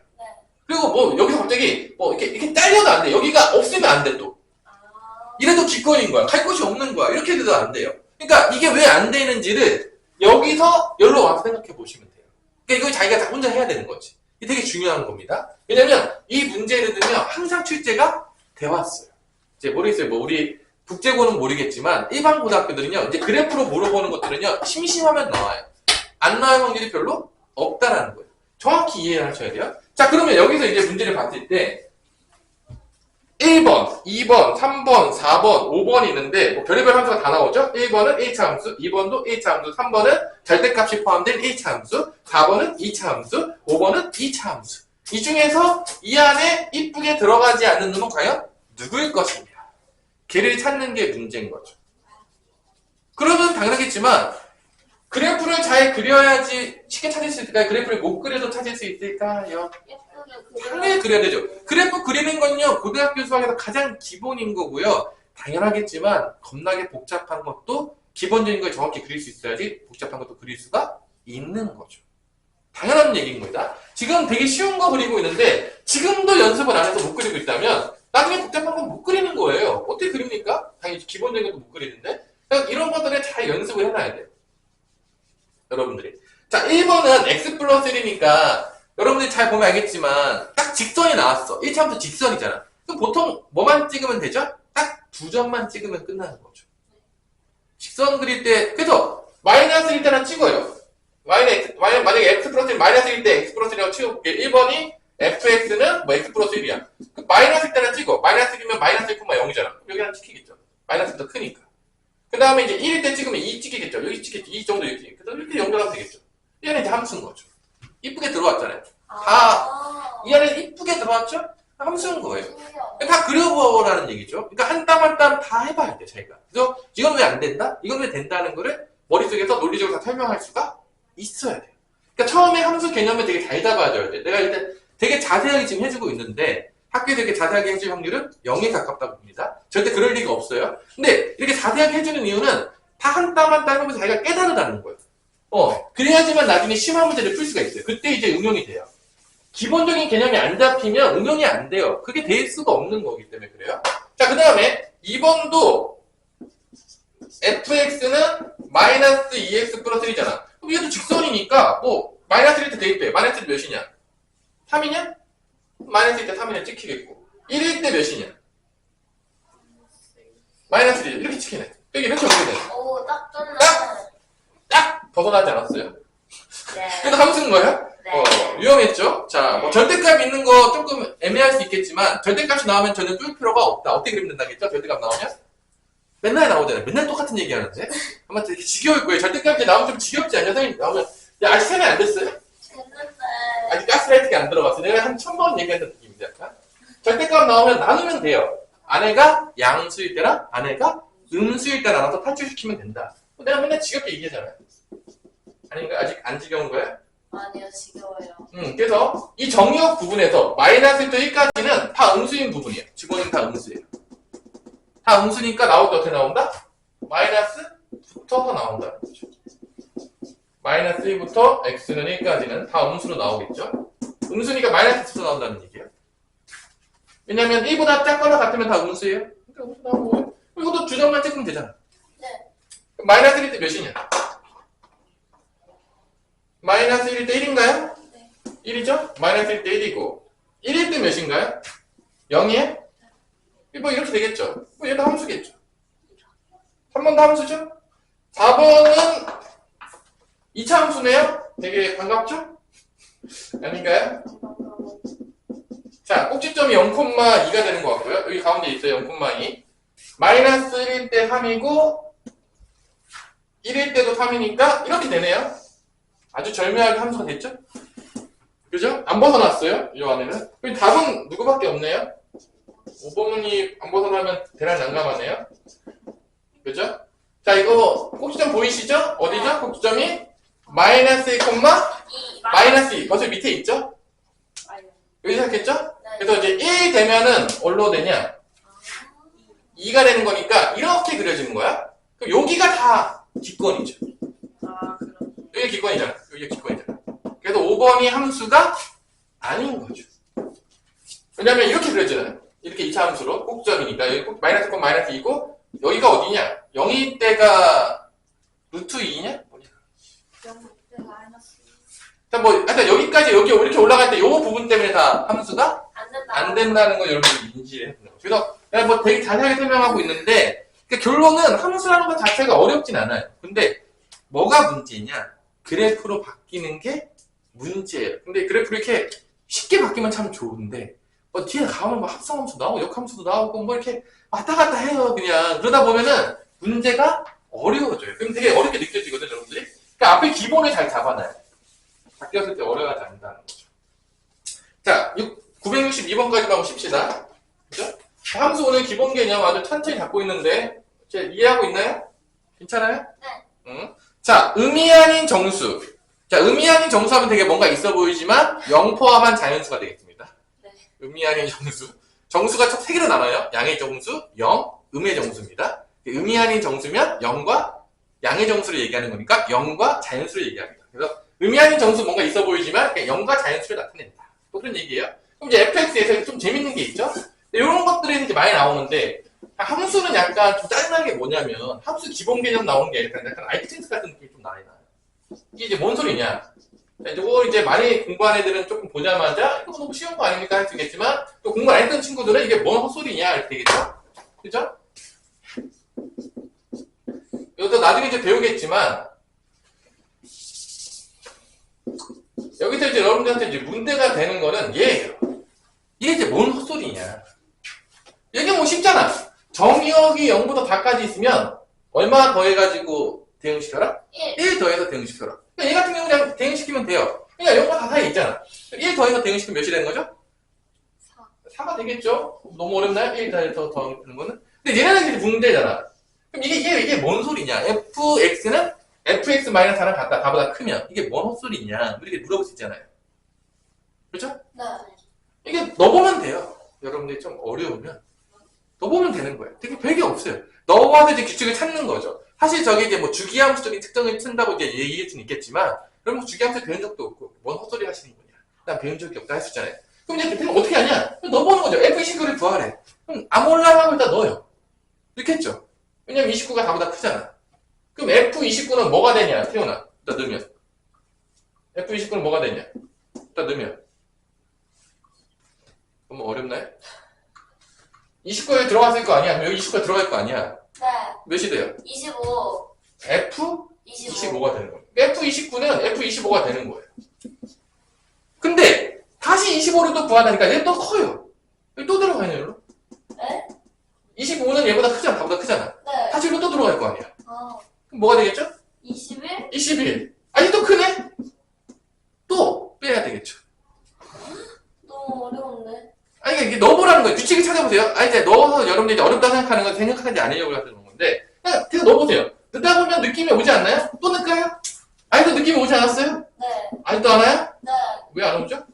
그리고 뭐 여기서 갑자기 뭐 이렇게 잘려도 안 돼. 여기가 없으면 안 돼 또. 이래도 기권인 거야. 갈 곳이 없는 거야. 이렇게 돼도 안 돼요. 그러니까 이게 왜 안 되는지를 여기서 여기로 와서 생각해 보시면 돼요. 그러니까 이걸 자기가 다 혼자 해야 되는 거지. 이게 되게 중요한 겁니다. 왜냐면 이 문제들은요 항상 출제가 돼 왔어요. 이제 모르겠어요. 뭐 우리 국제고는 모르겠지만 일반 고등학교들은요 이제 그래프로 물어보는 것들은요 심심하면 나와요. 안 나올 확률이 별로 없다라는 거예요. 정확히 이해를 하셔야 돼요. 자, 그러면 여기서 이제 문제를 봤을 때 1번, 2번, 3번, 4번, 5번이 있는데 뭐 별의별 함수가 다 나오죠? 1번은 1차 함수, 2번도 1차 함수, 3번은 절대값이 포함된 1차 함수, 4번은 2차 함수, 5번은 2차 함수. 이 중에서 이 안에 이쁘게 들어가지 않는 놈은 과연 누구일 것이냐? 걔를 찾는 게 문제인 거죠. 그러면 당연하겠지만 그래프를 잘 그려야지 쉽게 찾을 수 있을까요? 그래프를 못 그려도 찾을 수 있을까요?
예쁘게
당연히 그려야 되죠. 그래프 그리는 건요, 고등학교 수학에서 가장 기본인 거고요. 당연하겠지만 겁나게 복잡한 것도 기본적인 걸 정확히 그릴 수 있어야지 복잡한 것도 그릴 수가 있는 거죠. 당연한 얘기인 겁니다. 지금 되게 쉬운 거 그리고 있는데 지금도 연습을 안 해서 못 그리고 있다면 나중에 복잡한 건 못 그리는 거예요. 어떻게 그립니까? 당연히 기본적인 것도 못 그리는데 그러니까 이런 것들을 잘 연습을 해놔야 돼요. 여러분들이. 자, 1번은 x 플러스 1이니까 여러분들이 잘 보면 알겠지만 딱 직선이 나왔어. 1차부터 직선이잖아. 그럼 보통 뭐만 찍으면 되죠? 딱 두 점만 찍으면 끝나는 거죠. 직선 그릴 때 그래서 마이너스일 때나 찍어요. 만약에 x 플러스 1 마이너스일 때 x 플러스 1이라고 치워볼게. 1번이 fx는 뭐 x 플러스 1이야. 그 마이너스일 때나 찍어. 마이너스 1이면 마이너스 1,0이잖아. 여기 하나 찍히겠죠. 마이너스가 더 크니까. 그 다음에 이제 1일 때 찍으면 2 찍히겠죠. 여기 찍겠죠. 2 정도 이렇게. 그래서 이렇게 연결하면 되겠죠. 얘는 이제 함수인 거죠. 이쁘게 들어왔잖아요. 이 안에 이쁘게 들어왔죠? 함수인 거예요. 다 그려보라는 얘기죠. 그러니까 한 땀 한 땀 다 해봐야 돼, 자기가. 그래서 이건 왜 안 된다? 이건 왜 된다는 거를 머릿속에서 논리적으로 다 설명할 수가 있어야 돼요. 그러니까 처음에 함수 개념을 되게 잘 잡아줘야 돼. 내가 일단 되게 자세하게 지금 해주고 있는데 학교에서 이렇게 자세하게 해줄 확률은 0에 가깝다고 봅니다. 절대 그럴 리가 없어요. 근데 이렇게 자세하게 해주는 이유는 다 한 땀 한 땀 하면서 자기가 깨달으라는 거예요. 그래야지만 나중에 심화 문제를 풀 수가 있어요. 그때 이제 응용이 돼요. 기본적인 개념이 안 잡히면 응용이 안 돼요. 그게 될 수가 없는 거기 때문에 그래요. 자, 그 다음에 2번도 fx는 마이너스 2x 플러스 1이잖아. 그럼 이것도 직선이니까 뭐 마이너스 1때 대입해. 마이너스 1 몇이냐? 3이냐? 마이너스 1때 3이냐 찍히겠고 1일 때 몇이냐? 마이너스 1 이렇게 찍히네. 여기 이렇게 오게 되네.
오, 딱 좋네.
딱 벗어나지 않았어요.
네.
그래서 함수인 거예요?
네.
유용했죠? 자, 뭐 절대값 있는 거 조금 애매할 수 있겠지만 절대값이 나오면 전혀 뚫을 필요가 없다. 어떻게 그리면 된다겠죠? 절대값 나오면? 맨날 나오잖아요. 맨날 똑같은 얘기 하는데? 아마 되게 지겨울 거예요. 절대값이 나오면 좀 지겹지 않냐? 선생님 나오면 야, 아직 세면 안 됐어요?
됐는데.
아직 가스라이팅이 안 들어갔어. 내가 한 1000번 얘기했던 느낌인데 약간. 절대값 나오면 나누면 돼요. 아내가 양수일 때랑 아내가 음수일 때 나눠서 탈출시키면 된다. 내가 맨날 지겹게 얘기하잖아요. 아닌가? 아직 안 지겨운 거야?
아니요, 지겨워요.
그래서 이 정의역 부분에서 마이너스 1부터 1까지는 다 음수인 부분이에요. 직원은 다 음수예요. 다 음수니까 나올 때 어떻게 나온다? 마이너스 붙어서 나온다는 거죠. 마이너스 1부터 x는 1까지는 다 음수로 나오겠죠? 음수니까 마이너스 붙어서 나온다는 얘기예요. 왜냐면 1보다 작거나 같으면 다 음수예요. 그러니까 음수 나오고 이것도 주점만 찍으면 되잖아.
네.
마이너스 1일 때 몇이냐? 마이너스 1일 때 1인가요?
네.
1이죠? 마이너스 1일 때 1이고 1일 때 몇인가요? 0이에요? 뭐 이렇게 되겠죠? 뭐 얘도 함수겠죠? 3번도 함수죠? 4번은 2차 함수네요? 되게 반갑죠? 아닌가요? 자, 꼭지점이 0,2가 되는 것 같고요. 여기 가운데 있어요. 0,2 마이너스 1일 때 3이고 1일 때도 3이니까 이렇게 되네요. 아주 절묘하게 함수가 됐죠? 그죠? 안 벗어났어요. 이 안에는. 그럼 답은 누구밖에 없네요. 5번이 안 벗어나면 대략 난감하네요. 그죠? 자, 이거 꼭지점 보이시죠? 어디죠? 꼭지점이 마이너스 1, 마이너스 2. 벌써 밑에 있죠? 여기 시작했죠?
네.
그래서 이제 1 되면은 뭘로 되냐? 2가 되는 거니까 이렇게 그려지는 거야. 그럼 여기가 다 기권이죠.
아, 그럼.
여기 기권이잖아. 여기 기권이잖아. 그래서 5번이 함수가 아닌 거죠. 왜냐면 이렇게 그려지잖아요. 이렇게 2차 함수로 꼭점이니까 여기 꼭 마이너스 꼭 마이너스 2고 여기가 어디냐? 0일 때가 루트 2냐? 뭐냐? 자, 뭐 하여튼 여기까지 여기 이렇게 올라갈 때 이 부분 때문에 다 함수가 안 된다는 걸 여러분이 인지를 해야 돼요. 그래서 내가 뭐 되게 자세하게 설명하고 있는데 그러니까 결론은 함수라는 것 자체가 어렵진 않아요. 근데 뭐가 문제냐? 그래프로 바뀌는 게 문제예요. 근데 그래프로 이렇게 쉽게 바뀌면 참 좋은데 뒤에 가면 뭐 합성함수 나오고 역함수도 나오고 뭐 이렇게 왔다 갔다 해요. 그냥 그러다 보면은 문제가 어려워져요. 그럼 되게 어렵게 느껴지거든요, 여러분들이. 그러니까 앞에 기본을 잘 잡아놔요. 바뀌었을 때 어려워하지 않는다는 거죠. 자, 962번까지만 하고 쉽시다. 그죠? 함수 오늘 기본 개념 아주 천천히 잡고 있는데, 이해하고 있나요? 괜찮아요?
네.
응? 자, 의미 아닌 정수. 자, 의미 아닌 정수 하면 되게 뭔가 있어 보이지만, 0 포함한 자연수가 되겠습니다.
네.
의미 아닌 정수. 정수가 총 3개로 나눠요. 양의 정수, 0, 음의 정수입니다. 의미 아닌 정수면 0과 양의 정수를 얘기하는 거니까 0과 자연수를 얘기합니다. 그래서 의미 아닌 정수 뭔가 있어 보이지만 0과 자연수를 나타낸다. 뭐 그런 얘기예요. 그럼 이제 fx에서 좀 재밌는 게 있죠? 이런 것들이 이제 많이 나오는데 함수는 약간 좀 짜증나는 게 뭐냐면 함수 기본 개념 나오는 게 약간 알키텍스 같은 느낌이 좀 많이 나요. 이게 이제 뭔 소리냐? 자, 이거 이제 많이 공부한 애들은 조금 보자마자 이거 너무 쉬운 거 아닙니까? 할 수 있겠지만 또 공부 안 했던 친구들은 이게 뭔 헛소리냐 이렇게 되겠죠? 그죠? 이것도 나중에 이제 배우겠지만 여기서 이제 여러분들한테 이제 문제가 되는 거는 얘예요. 이게 이제 뭔 헛소리냐? 이게 뭐 쉽잖아. 정의역이 0보다 다까지 있으면 얼마 더해가지고 대응시켜라? 1 더해서 대응시켜라. 그러니까 얘 같은 경우는 그냥 대응시키면 돼요. 그러니까 0과 다 사이에 있잖아. 1 더해서 대응시키면 몇이 되는 거죠? 4가 되겠죠? 너무 어렵나요? 1 더해서 더하는 거는? 근데 얘네는 이제 문제잖아. 그럼 이게 뭔 소리냐? fx는 fx-4랑 같다. 다보다 크면. 이게 뭔 헛소리냐? 이렇게 물어볼 수 있잖아요. 그렇죠?
네.
이게 넣어보면 돼요. 여러분들이 좀 어려우면. 넣어보면 되는 거예요. 되게 별게 없어요. 넣어봐서 이제 규칙을 찾는 거죠. 사실 저게 이제 뭐 주기함수적인 특성을 쓴다고 이제 얘기할 수는 있겠지만, 그럼 뭐 주기함수 배운 적도 없고, 뭔 헛소리 하시는 거냐? 난 배운 적이 없다 할 수 있잖아요. 그럼 이제 그럼 어떻게 하냐? 넣어보는 거죠. f29를 구하래. 그럼 아몰라하고 일단 넣어요. 이렇게 했죠. 왜냐면 29가 다보다 크잖아. 그럼 F29는 뭐가 되냐? 태훈아. 일단 넣으면. F29는 뭐가 되냐? 일단 넣으면. 너무 어렵나요? 29에 들어갔을 거 아니야? 여기 29가 들어갈 거 아니야?
네.
몇이 돼요?
25.
F25가 되는 거예요. F29는 F25가 되는 거예요. 근데 다시 25를 또 구하다니까 얘 또 커요. 여기 또 들어가야 돼요.
네?
25는 얘보다 크잖아. 다보다 크잖아.
네.
다시 이리로 또 들어갈 거 아니야.
어.
그럼 뭐가 되겠죠?
21?
21. 아니 또 크네? 또 빼야 되겠죠.
너무 어려운데.
아니 이게 넣어보라는 거예요. 규칙을 찾아보세요. 아니 이제 넣어서 여러분들이 이제 어렵다 생각하는 건 생각하지 않으려고 하는 건데 그냥 넣어보세요. 넣다 보면 느낌이 오지 않나요? 또 넣을까요? 아직도 느낌이 오지 않았어요?
네.
아직도 안 와요?
네.
왜 안 오죠?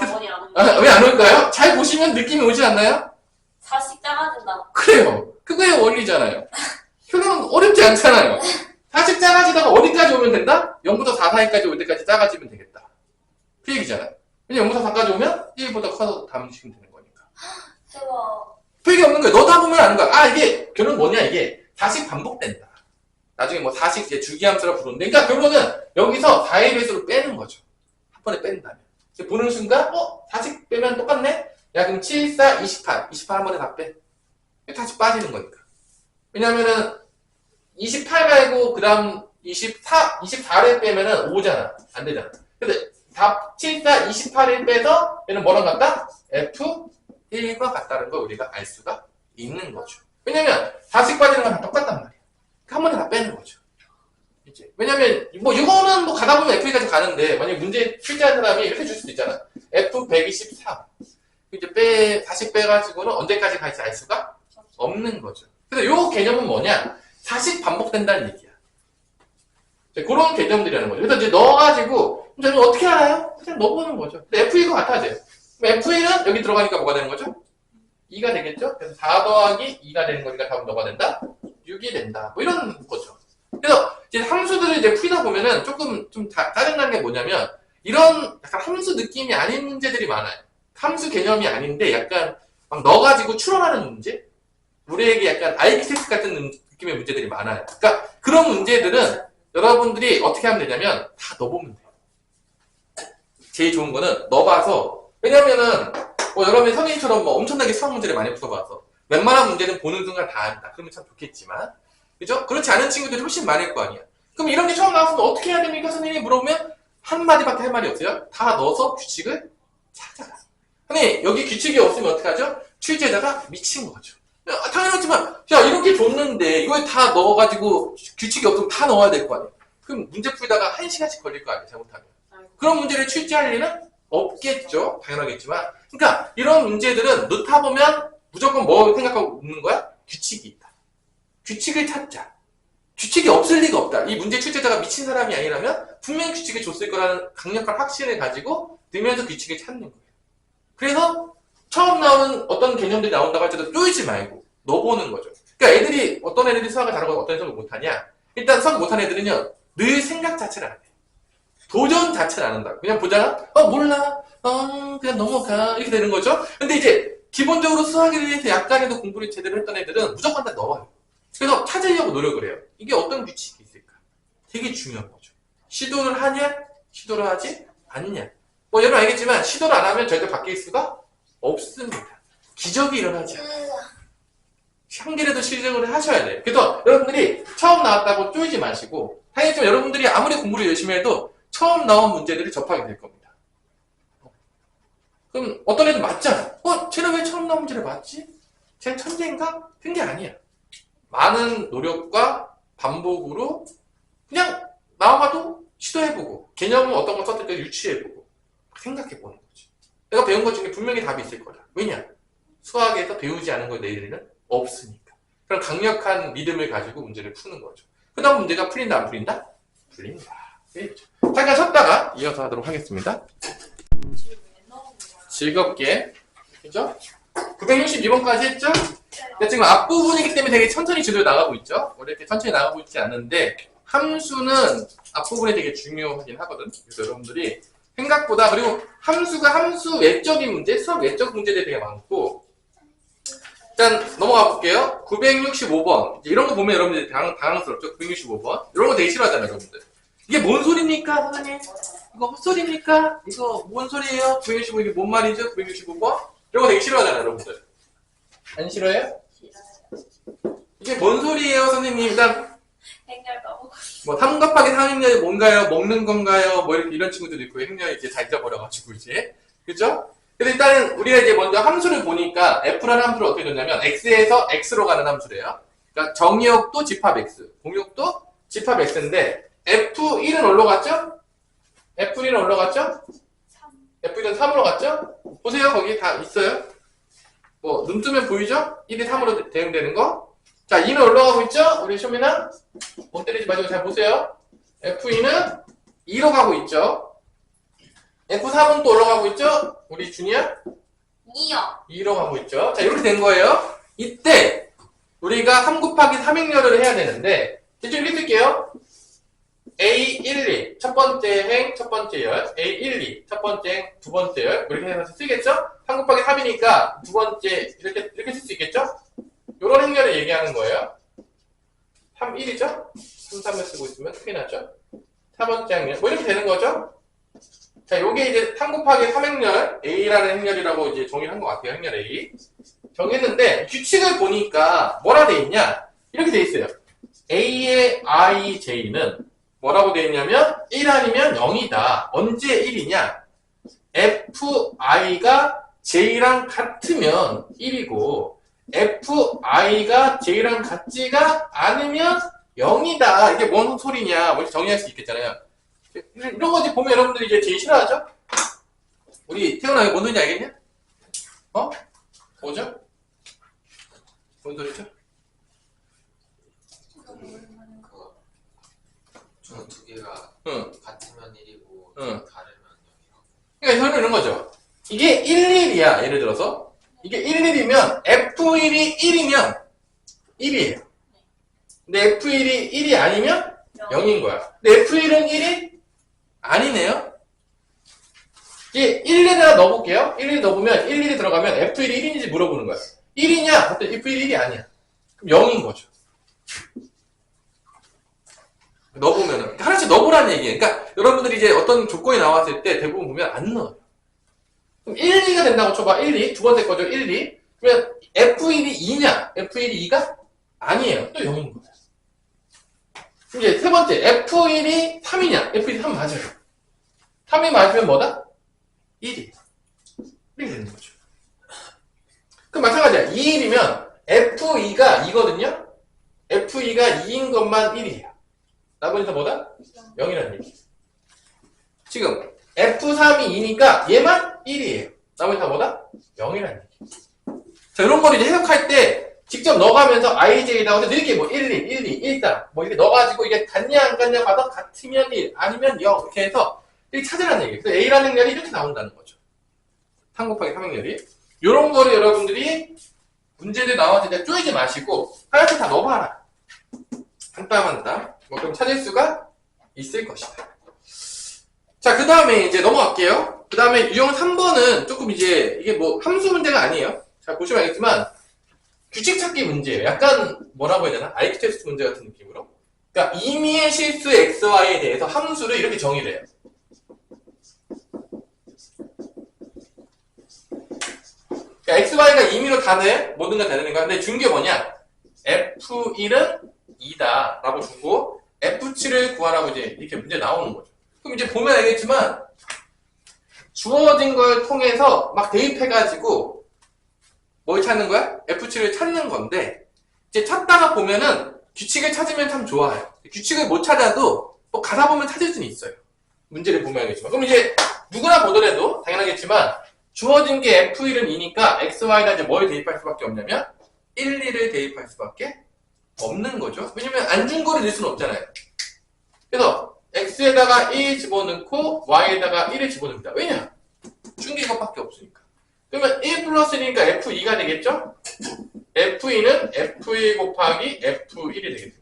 영원히 안 옵니다.
왜 안 올까요? 잘 보시면 느낌이 오지 않나요?
4씩 작아진다.
그래요. 그거의 원리잖아요. 결론은 어렵지 않잖아요. 4씩 작아지다가 어디까지 오면 된다? 0부터 4 사이까지 올 때까지 작아지면 되겠다. 그 얘기잖아요. 왜냐면 0부터 4까지 오면 1보다 커서 담으시면 되는 거니까.
대박.
표기 없는 거예요. 넣다 보면 아는 거야. 아, 이게, 결론 뭐냐, 이게. 4씩 반복된다. 나중에 뭐 4씩 이제 주기함수라 부르는데. 그러니까 결론은 여기서 4의 배수를 빼는 거죠. 한 번에 뺀다면. 보는 순간, 4씩 빼면 똑같네? 야, 그럼 7, 4, 28. 28 한 번에 다 빼. 다시 빠지는 거니까. 왜냐면은, 28 말고, 그 다음 24를 빼면은 5잖아. 안 되잖아. 근데, 7, 4, 28을 빼서, 얘는 뭐랑 같다? F1과 같다는 걸 우리가 알 수가 있는 거죠. 왜냐면, 4씩 빠지는 건 다 똑같단 말이야. 한 번에 다 빼는 거죠. 이제. 왜냐면, 뭐, 이거는 뭐 가다 보면 F까지 가는데, 만약에 문제 출제한 사람이 이렇게 줄 수도 있잖아. F123. 이제 4씩 빼가지고는 언제까지 갈지 알 수가 없는 거죠. 그래서 요 개념은 뭐냐? 4씩 반복된다는 얘기야. 그런 개념들이라는 거죠. 그래서 이제 넣어가지고, 그럼 어떻게 알아요? 그냥 넣어보는 거죠. 근데 F1과 같아야 돼요. F1은 여기 들어가니까 뭐가 되는 거죠? 2가 되겠죠? 그래서 4 더하기 2가 되는 거니까 답은 뭐가 된다? 6이 된다. 뭐 이런 거죠. 그래서 이제 함수들을 이제 풀다 보면은 조금 좀 짜증나는 게 뭐냐면, 이런 약간 함수 느낌이 아닌 문제들이 많아요. 함수 개념이 아닌데 약간 막 넣어가지고 추론하는 문제? 우리에게 약간 알키텍스 같은 느낌의 문제들이 많아요. 그러니까 그런 문제들은 여러분들이 어떻게 하면 되냐면 다 넣어보면 돼요. 제일 좋은 거는 넣어봐서, 왜냐면은 뭐 여러분이 선생님처럼 뭐 엄청나게 수학 문제를 많이 풀어봐서 웬만한 문제는 보는 순간 다 안다. 그러면 참 좋겠지만, 그죠? 그렇지 않은 친구들이 훨씬 많을 거 아니야. 그럼 이런 게 처음 나왔으면 어떻게 해야 됩니까? 선생님이 물어보면 한마디밖에 할 말이 없어요. 다 넣어서 규칙을 찾아라. 근데 여기 규칙이 없으면 어떻게 하죠? 출제자가 미친 거죠. 당연하지만, 야, 이렇게 줬는데, 이걸 다 넣어가지고, 규칙이 없으면 다 넣어야 될 거 아니야. 그럼 문제 풀다가 1시간씩 걸릴 거 아니야, 잘못하면. 그런 문제를 출제할 리는 없겠죠. 당연하겠지만. 그러니까 이런 문제들은 넣다 보면 무조건 뭐 생각하고 묻는 거야? 규칙이 있다. 규칙을 찾자. 규칙이 없을 리가 없다. 이 문제 출제자가 미친 사람이 아니라면 분명히 규칙을 줬을 거라는 강력한 확신을 가지고 넣으면서 규칙을 찾는 거예요. 그래서 처음 나오는 어떤 개념들이 나온다고 할 때도 쪼이지 말고 넣어보는 거죠. 그러니까 애들이 어떤 애들이 수학을 잘하고 어떤 애들이 못하냐. 일단 수학 못하는 애들은요. 늘 생각 자체를 안 해. 도전 자체를 안 한다. 그냥 보다가 몰라. 그냥 넘어가. 이렇게 되는 거죠. 근데 이제 기본적으로 수학에 대해서 약간이라도 공부를 제대로 했던 애들은 무조건 다 넣어요. 그래서 찾으려고 노력을 해요. 이게 어떤 규칙이 있을까? 되게 중요한 거죠. 시도를 하냐? 시도를 하지 않냐? 뭐 여러분 알겠지만 시도를 안 하면 절대 바뀔 수가 없습니다. 기적이 일어나지 않아요. 한 개라도 시도를 하셔야 돼요. 그래서 여러분들이 처음 나왔다고 쪼이지 마시고 당연히 여러분들이 아무리 공부를 열심히 해도 처음 나온 문제들을 접하게 될 겁니다. 그럼 어떤 애들 맞잖아. 쟤는 왜 처음 나온 문제를 맞지? 쟤는 천재인가? 그게 아니야. 많은 노력과 반복으로 그냥 나와봐도 시도해보고 개념은 어떤 걸 썼을까 유추해보고 생각해보는 거지. 내가 배운 것 중에 분명히 답이 있을 거다. 왜냐? 수학에서 배우지 않은 걸 내일은 없으니까. 그런 강력한 믿음을 가지고 문제를 푸는 거죠. 그 다음 문제가 풀린다 안 풀린다? 풀린다. 그렇죠. 잠깐 쉬었다가 이어서 하도록 하겠습니다. 즐겁게. 그죠? 962번까지 했죠? 근데 지금 앞부분이기 때문에 되게 천천히 제대로 나가고 있죠? 원래 이렇게 천천히 나가고 있지 않는데 함수는 앞부분이 되게 중요하긴 하거든. 그래서 여러분들이 생각보다 그리고 함수가 함수 외적인 문제, 수학 외적 문제들이 되게 많고 일단 넘어가 볼게요. 965번 이런 거 보면 여러분들이 당황스럽죠? 965번 이런 거 되게 싫어하잖아요 여러분들. 이게 뭔 소리입니까 선생님? 이거 헛소리입니까? 이거 뭔 소리예요? 965 이게 뭔 말이죠? 965번? 이런 거 되게 싫어하잖아요 여러분들. 안 싫어해요? 이게 뭔 소리예요 선생님? 일단
행렬 까먹고
뭐 3 곱하기 3행렬이 뭔가요? 먹는 건가요? 뭐 이런 친구들도 있고 행렬 이제 잘 잊어버려가지고 이제 그죠? 근데 일단은 우리가 이제 먼저 함수를 보니까 f라는 함수를 어떻게 줬냐면 x에서 x로 가는 함수래요. 그러니까 정의역도 집합 x, 공역도 집합 x인데 f1은 어디로 갔죠? f1은 어디로 갔죠?
3.
f1은 3으로 갔죠? 보세요 거기 다 있어요. 뭐 눈 뜨면 보이죠? 1이 3으로 대응되는 거. 자 2는 올라가고 있죠? 우리 쇼미나 못 때리지 마시고 잘 보세요. f2는 2로 가고 있죠. f3은 또 올라가고 있죠? 우리 준이야?
2요.
2로 가고 있죠. 자 이렇게 된 거예요. 이때 우리가 3 곱하기 3행렬을 해야 되는데 대충 이렇게 쓸게요. A12 첫 번째 행 첫 번째 열 A12 첫 번째 행 두 번째 열 이렇게 해서 쓰겠죠? 3 곱하기 3이니까 두 번째 이렇게 쓸 수 있겠죠? 요런 행렬을 얘기하는 거예요. 3, 1이죠? 3, 3을 쓰고 있으면 큰일 나죠? 4번째 행렬 뭐 이렇게 되는 거죠? 자 요게 이제 3 곱하기 3행렬 A라는 행렬이라고 이제 정의를 한 것 같아요. 행렬 A 정했는데 규칙을 보니까 뭐라 돼 있냐? 이렇게 돼 있어요. A의 IJ는 뭐라고 되어 있냐면 1 아니면 0이다. 언제 1이냐? FI가 J랑 같으면 1이고 FI가 J랑 같지가 않으면 0이다. 이게 뭔 소리냐? 뭐 정의할 수 있겠잖아요. 이런 거 이제 보면 여러분들이 이제 제일 싫어하죠? 우리 태어나 이거 뭔 소리인지 알겠냐? 뭐죠? 뭔 소리죠?
저는 두 개가
응.
같으면 1이고
응.
다르면 0이라고.
그러니까 저는 이런 거죠. 이게 11이야. 예를 들어서 이게 11이면 F1이 1이면 1이에요. 근데 F1이 1이 아니면 0인 거야. 근데 F1은 1이 아니네요. 이게 11에다 넣어볼게요. 11 넣어보면 11이 들어가면 F1이 1인지 물어보는 거야. 1이냐? 그때 F1이 1이 아니야. 그럼 0인 거죠. 넣어보면은 하나씩 넣어보라는 얘기예요. 그러니까 여러분들이 이제 어떤 조건이 나왔을 때 대부분 보면 안 넣어요. 그럼 1, 2가 된다고 쳐봐. 1, 2. 두 번째 거죠. 1, 2. 그러면 F1이 2냐? F1이 2가? 아니에요. 또 0인 거예요. 이제 세 번째 F1이 3이냐? F1이 3 맞아요. 3이 맞으면 뭐다? 1이. 이렇게 되는 거죠. 그럼 마찬가지야. 2일이면 F2가 2거든요? F2가 2인 것만 1이에요. 나머지는 뭐다? 0이라는 얘기. 지금 F3이 2니까 얘만 1이에요. 나머지 다 뭐다? 0이라는 얘기. 자, 이런 거를 이제 해석할 때 직접 넣어가면서 IJ에다가 이렇게 뭐 1, 1, 1, 2, 1, 4, 뭐 이렇게 넣어가지고 이게 같냐 안 같냐 봐서 같으면 1, 아니면 0 이렇게 해서 이렇게 찾으라는 얘기예요. 그래서 A라는 렬이 이렇게 나온다는 거죠. 3 곱하기 3행렬이. 요런 거를 여러분들이 문제들 나왔을 때 쪼이지 마시고 하나씩 다 넣어봐라. 한 땀 한 땀. 뭐 그럼 찾을 수가 있을 것이다. 자, 그 다음에 이제 넘어갈게요. 그 다음에 유형 3번은 조금 이제 이게 뭐 함수 문제가 아니에요. 자, 보시면 알겠지만 규칙 찾기 문제예요. 약간 뭐라고 해야 되나? IQ 테스트 문제 같은 느낌으로. 그러니까 임의의 실수 XY에 대해서 함수를 이렇게 정의를 해요. 그러니까 XY가 임의로 다 돼. 모든 걸 다 되는 거야. 근데 준 게 뭐냐? F1은 2다. 라고 주고 F7을 구하라고 이제 이렇게 문제 나오는 거죠. 그럼 이제 보면 알겠지만 주어진 걸 통해서 막 대입해가지고 뭘 찾는 거야? F7을 찾는 건데 이제 찾다가 보면은 규칙을 찾으면 참 좋아요. 규칙을 못 찾아도 뭐 가다 보면 찾을 수는 있어요. 문제를 보면 알겠지만. 그럼 이제 누구나 보더라도 당연하겠지만 주어진 게 F1은 2니까 XY나 이제 뭘 대입할 수밖에 없냐면 1, 2를 대입할 수밖에 없는 거죠. 왜냐면 안 준 거를 넣을 수는 없잖아요. 그래서 X에다가 1 집어넣고 Y에다가 1을 집어넣습니다. 왜냐? 준 게 이것밖에 없으니까. 그러면 1 플러스 1이니까 F2가 되겠죠? F2는 F1 곱하기 F1이 되겠습니다.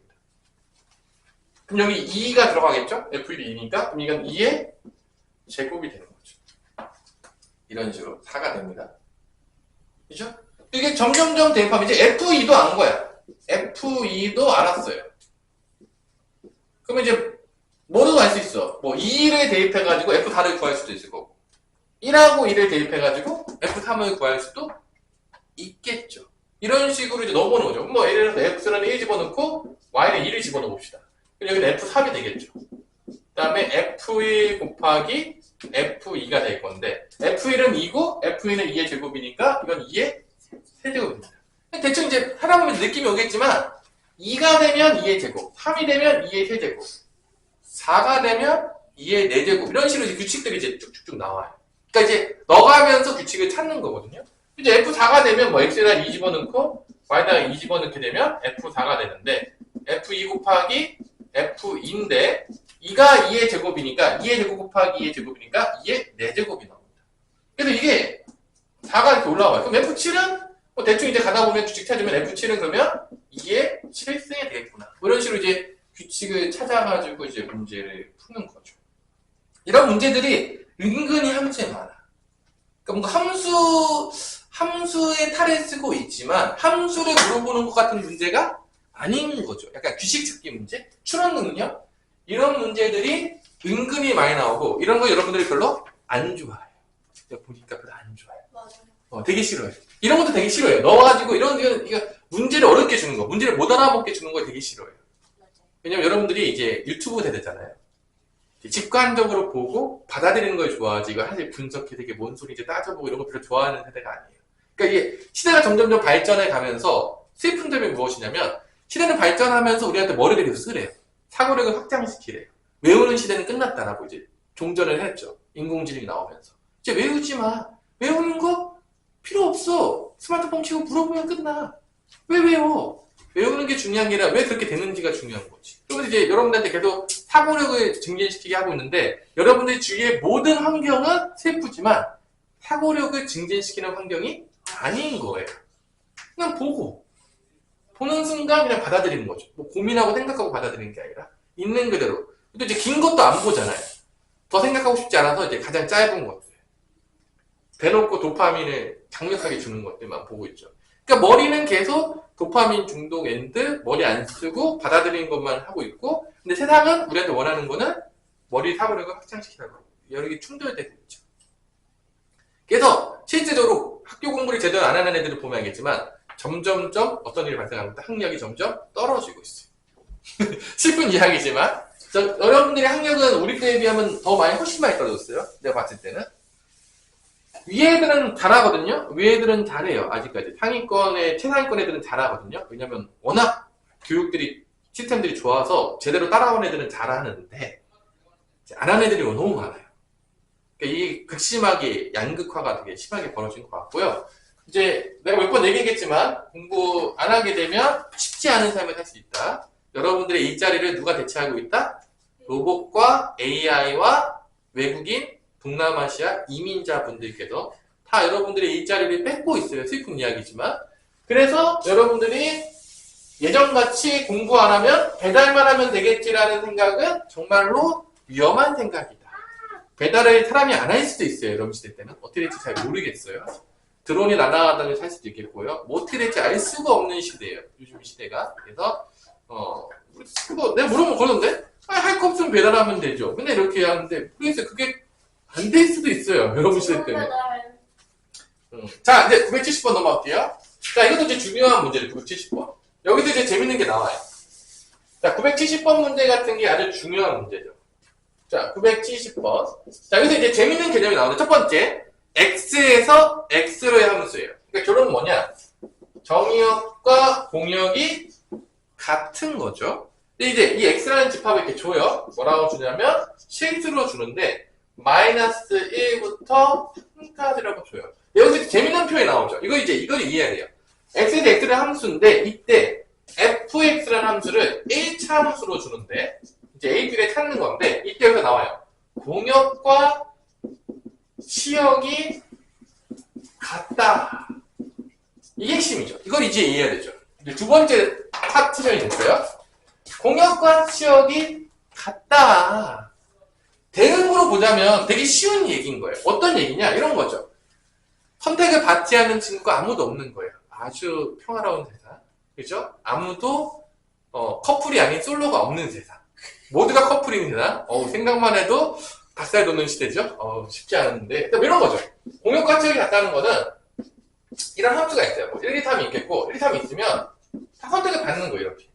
그럼 여기 2가 들어가겠죠? F1이 2니까. 그럼 이건 2의 제곱이 되는 거죠. 이런 식으로 4가 됩니다. 그죠? 이게 점점점 대입하면 이제 F2도 안 거야. F2도 알았어요. 그러면 이제 뭐도 알 수 있어. 뭐 2를 대입해가지고 F4를 구할 수도 있을 거고 1하고 2를 대입해가지고 F3을 구할 수도 있겠죠. 이런 식으로 이제 넣어보는 거죠. 뭐 예를 들어서 X는 1 집어넣고 Y는 2를 집어넣어 봅시다. 그럼 여기는 F3이 되겠죠. 그 다음에 F1 곱하기 F2가 될 건데 F1은 2고 F2는 2의 제곱이니까 이건 2의 세제곱입니다. 대충 이제 하다 보면 느낌이 오겠지만 2가 되면 2의 제곱, 3이 되면 2의 세제곱, 4가 되면 2의 4제곱 이런 식으로 이제 규칙들이 이제 쭉쭉쭉 나와요. 그러니까 이제 넣어가면서 규칙을 찾는 거거든요. 이제 F4가 되면 뭐 X에다 2 집어넣고 Y에다가 2 집어넣게 되면 F4가 되는데 F2 곱하기 F2인데 2가 2의 제곱이니까 2의 제곱 곱하기 2의 제곱이니까 2의 4제곱이 나옵니다. 그래서 이게 4가 이렇게 올라와요. 그럼 F7은 뭐 대충 이제 가다 보면 규칙 찾으면 F7은 그러면 2의 7승이 되겠구나. 뭐 이런 식으로 이제 규칙을 찾아가지고 이제 문제를 푸는 거죠. 이런 문제들이 은근히 함수에 많아. 그러니까 뭔가 함수의 탈을 쓰고 있지만 함수를 물어보는 것 같은 문제가 아닌 거죠. 약간 규칙 찾기 문제, 추론 능력 이런 문제들이 은근히 많이 나오고 이런 거 여러분들이 별로 안 좋아해요. 보니까 별로 안 좋아해요.
맞아요.
되게 싫어요. 이런 것도 되게 싫어요. 넣어가지고 이거 문제를 어렵게 주는 거, 문제를 못 알아먹게 주는 거 되게 싫어요.
맞아요.
왜냐면 여러분들이 이제 유튜브 세대잖아요. 직관적으로 보고 받아들이는 걸 좋아하지 이거 사실 분석해 되게 뭔 소리인지 따져보고 이런 거 별로 좋아하는 세대가 아니에요. 그러니까 이게 시대가 점점점 발전해 가면서 슬픈 점이 무엇이냐면 시대는 발전하면서 우리한테 머리를 계속 쓰래요. 사고력을 확장시키래요. 외우는 시대는 끝났다라고 이제 종전을 했죠. 인공지능이 나오면서. 이제 외우지 마. 외우는 거 필요 없어. 스마트폰 키고 물어보면 끝나. 왜 외워? 외우는 게 중요한 게 아니라 왜 그렇게 되는지가 중요한 거지. 그래서 이제 여러분들한테 계속 사고력을 증진시키게 하고 있는데 여러분들 주위의 모든 환경은 슬프지만 사고력을 증진시키는 환경이 아닌 거예요. 그냥 보는 순간 그냥 받아들이는 거죠. 뭐 고민하고 생각하고 받아들이는 게 아니라 있는 그대로. 또 이제 긴 것도 안 보잖아요. 더 생각하고 싶지 않아서 이제 가장 짧은 것들. 대놓고 도파민을 강력하게 주는 것들만 보고 있죠. 그러니까 머리는 계속 도파민 중독 앤드 머리 안 쓰고 받아들이는 것만 하고 있고 근데 세상은 우리한테 원하는 거는 머리 사고력을 확장시키라고 여러 개 충돌되고 있죠. 그래서 실제적으로 학교 공부를 제대로 안 하는 애들을 보면 알겠지만 점점점 어떤 일이 발생하면서 학력이 점점 떨어지고 있어요. 슬픈 이야기지만 여러분들의 학력은 우리 때에 비하면 더 많이 훨씬 많이 떨어졌어요. 내가 봤을 때는. 위에 애들은 잘하거든요. 위에 애들은 잘해요. 아직까지. 상위권의 최상위권 애들은 잘하거든요. 왜냐면 워낙 교육들이 시스템들이 좋아서 제대로 따라온 애들은 잘하는데 안 하는 애들이 너무 많아요. 그러니까 이 극심하게 양극화가 되게 심하게 벌어진 것 같고요. 이제 내가 몇 번 얘기했겠지만 공부 안 하게 되면 쉽지 않은 삶을 살 수 있다. 여러분들의 일자리를 누가 대체하고 있다? 로봇과 AI와 외국인, 동남아시아 이민자분들께서 다 여러분들의 일자리를 뺏고 있어요. 슬픈 이야기지만. 그래서 여러분들이 예전같이 공부 안 하면 배달만 하면 되겠지라는 생각은 정말로 위험한 생각이다. 배달을 사람이 안 할 수도 있어요. 여러분 시대 때는. 어떻게 될지 잘 모르겠어요. 드론이 날아가다가 살 수도 있겠고요. 뭐 어떻게 될지 알 수가 없는 시대예요. 요즘 시대가. 그래서 우리 친구 내가 물어보면 그러던데 할 거 없으면 배달하면 되죠. 근데 이렇게 하는데 모르겠어요. 그게 안 될 수도 있어요. 여러분 시대 때는. 자, 이제 970번 넘어갈게요. 자, 이것도 이제 중요한 문제예요. 970번. 여기도 이제 재밌는 게 나와요. 자, 970번 문제 같은 게 아주 중요한 문제죠. 자, 970번. 자, 여기서 이제 재밌는 개념이 나오는데, 첫 번째, x에서 x로의 함수예요. 그러니까 결론은 뭐냐? 정의역과 공역이 같은 거죠. 근데 이제 이 x라는 집합을 이렇게 줘요. 뭐라고 주냐면, 실수로 주는데, 마이너스 1부터 3까지라고 줘요. 여기서 재밌는 표현이 나오죠. 이걸 이해해야 돼요. x에 x는 함수인데, 이때 fx라는 함수를 1차 함수로 주는데, 이제 a들을 찾는 건데, 이때 여기서 나와요. 공역과 치역이 같다. 이게 핵심이죠. 이걸 이제 이해해야 되죠. 이제 두 번째 파트전이 됐어요. 공역과 치역이 같다. 대응으로 보자면 되게 쉬운 얘기인 거예요. 어떤 얘기냐? 이런 거죠. 선택을 받지 않는 친구가 아무도 없는 거예요. 아주 평화로운 세상. 그죠? 아무도 커플이 아닌 솔로가 없는 세상. 모두가 커플인 세상. 생각만 해도 닭살 돋는 시대죠. 쉽지 않은데. 이런 거죠. 공역과 치역이 같다는 거는 이런 함수가 있어요. 뭐 1, 2, 3이 있겠고 1, 2, 3이 있으면 다 선택을 받는 거예요. 이렇게.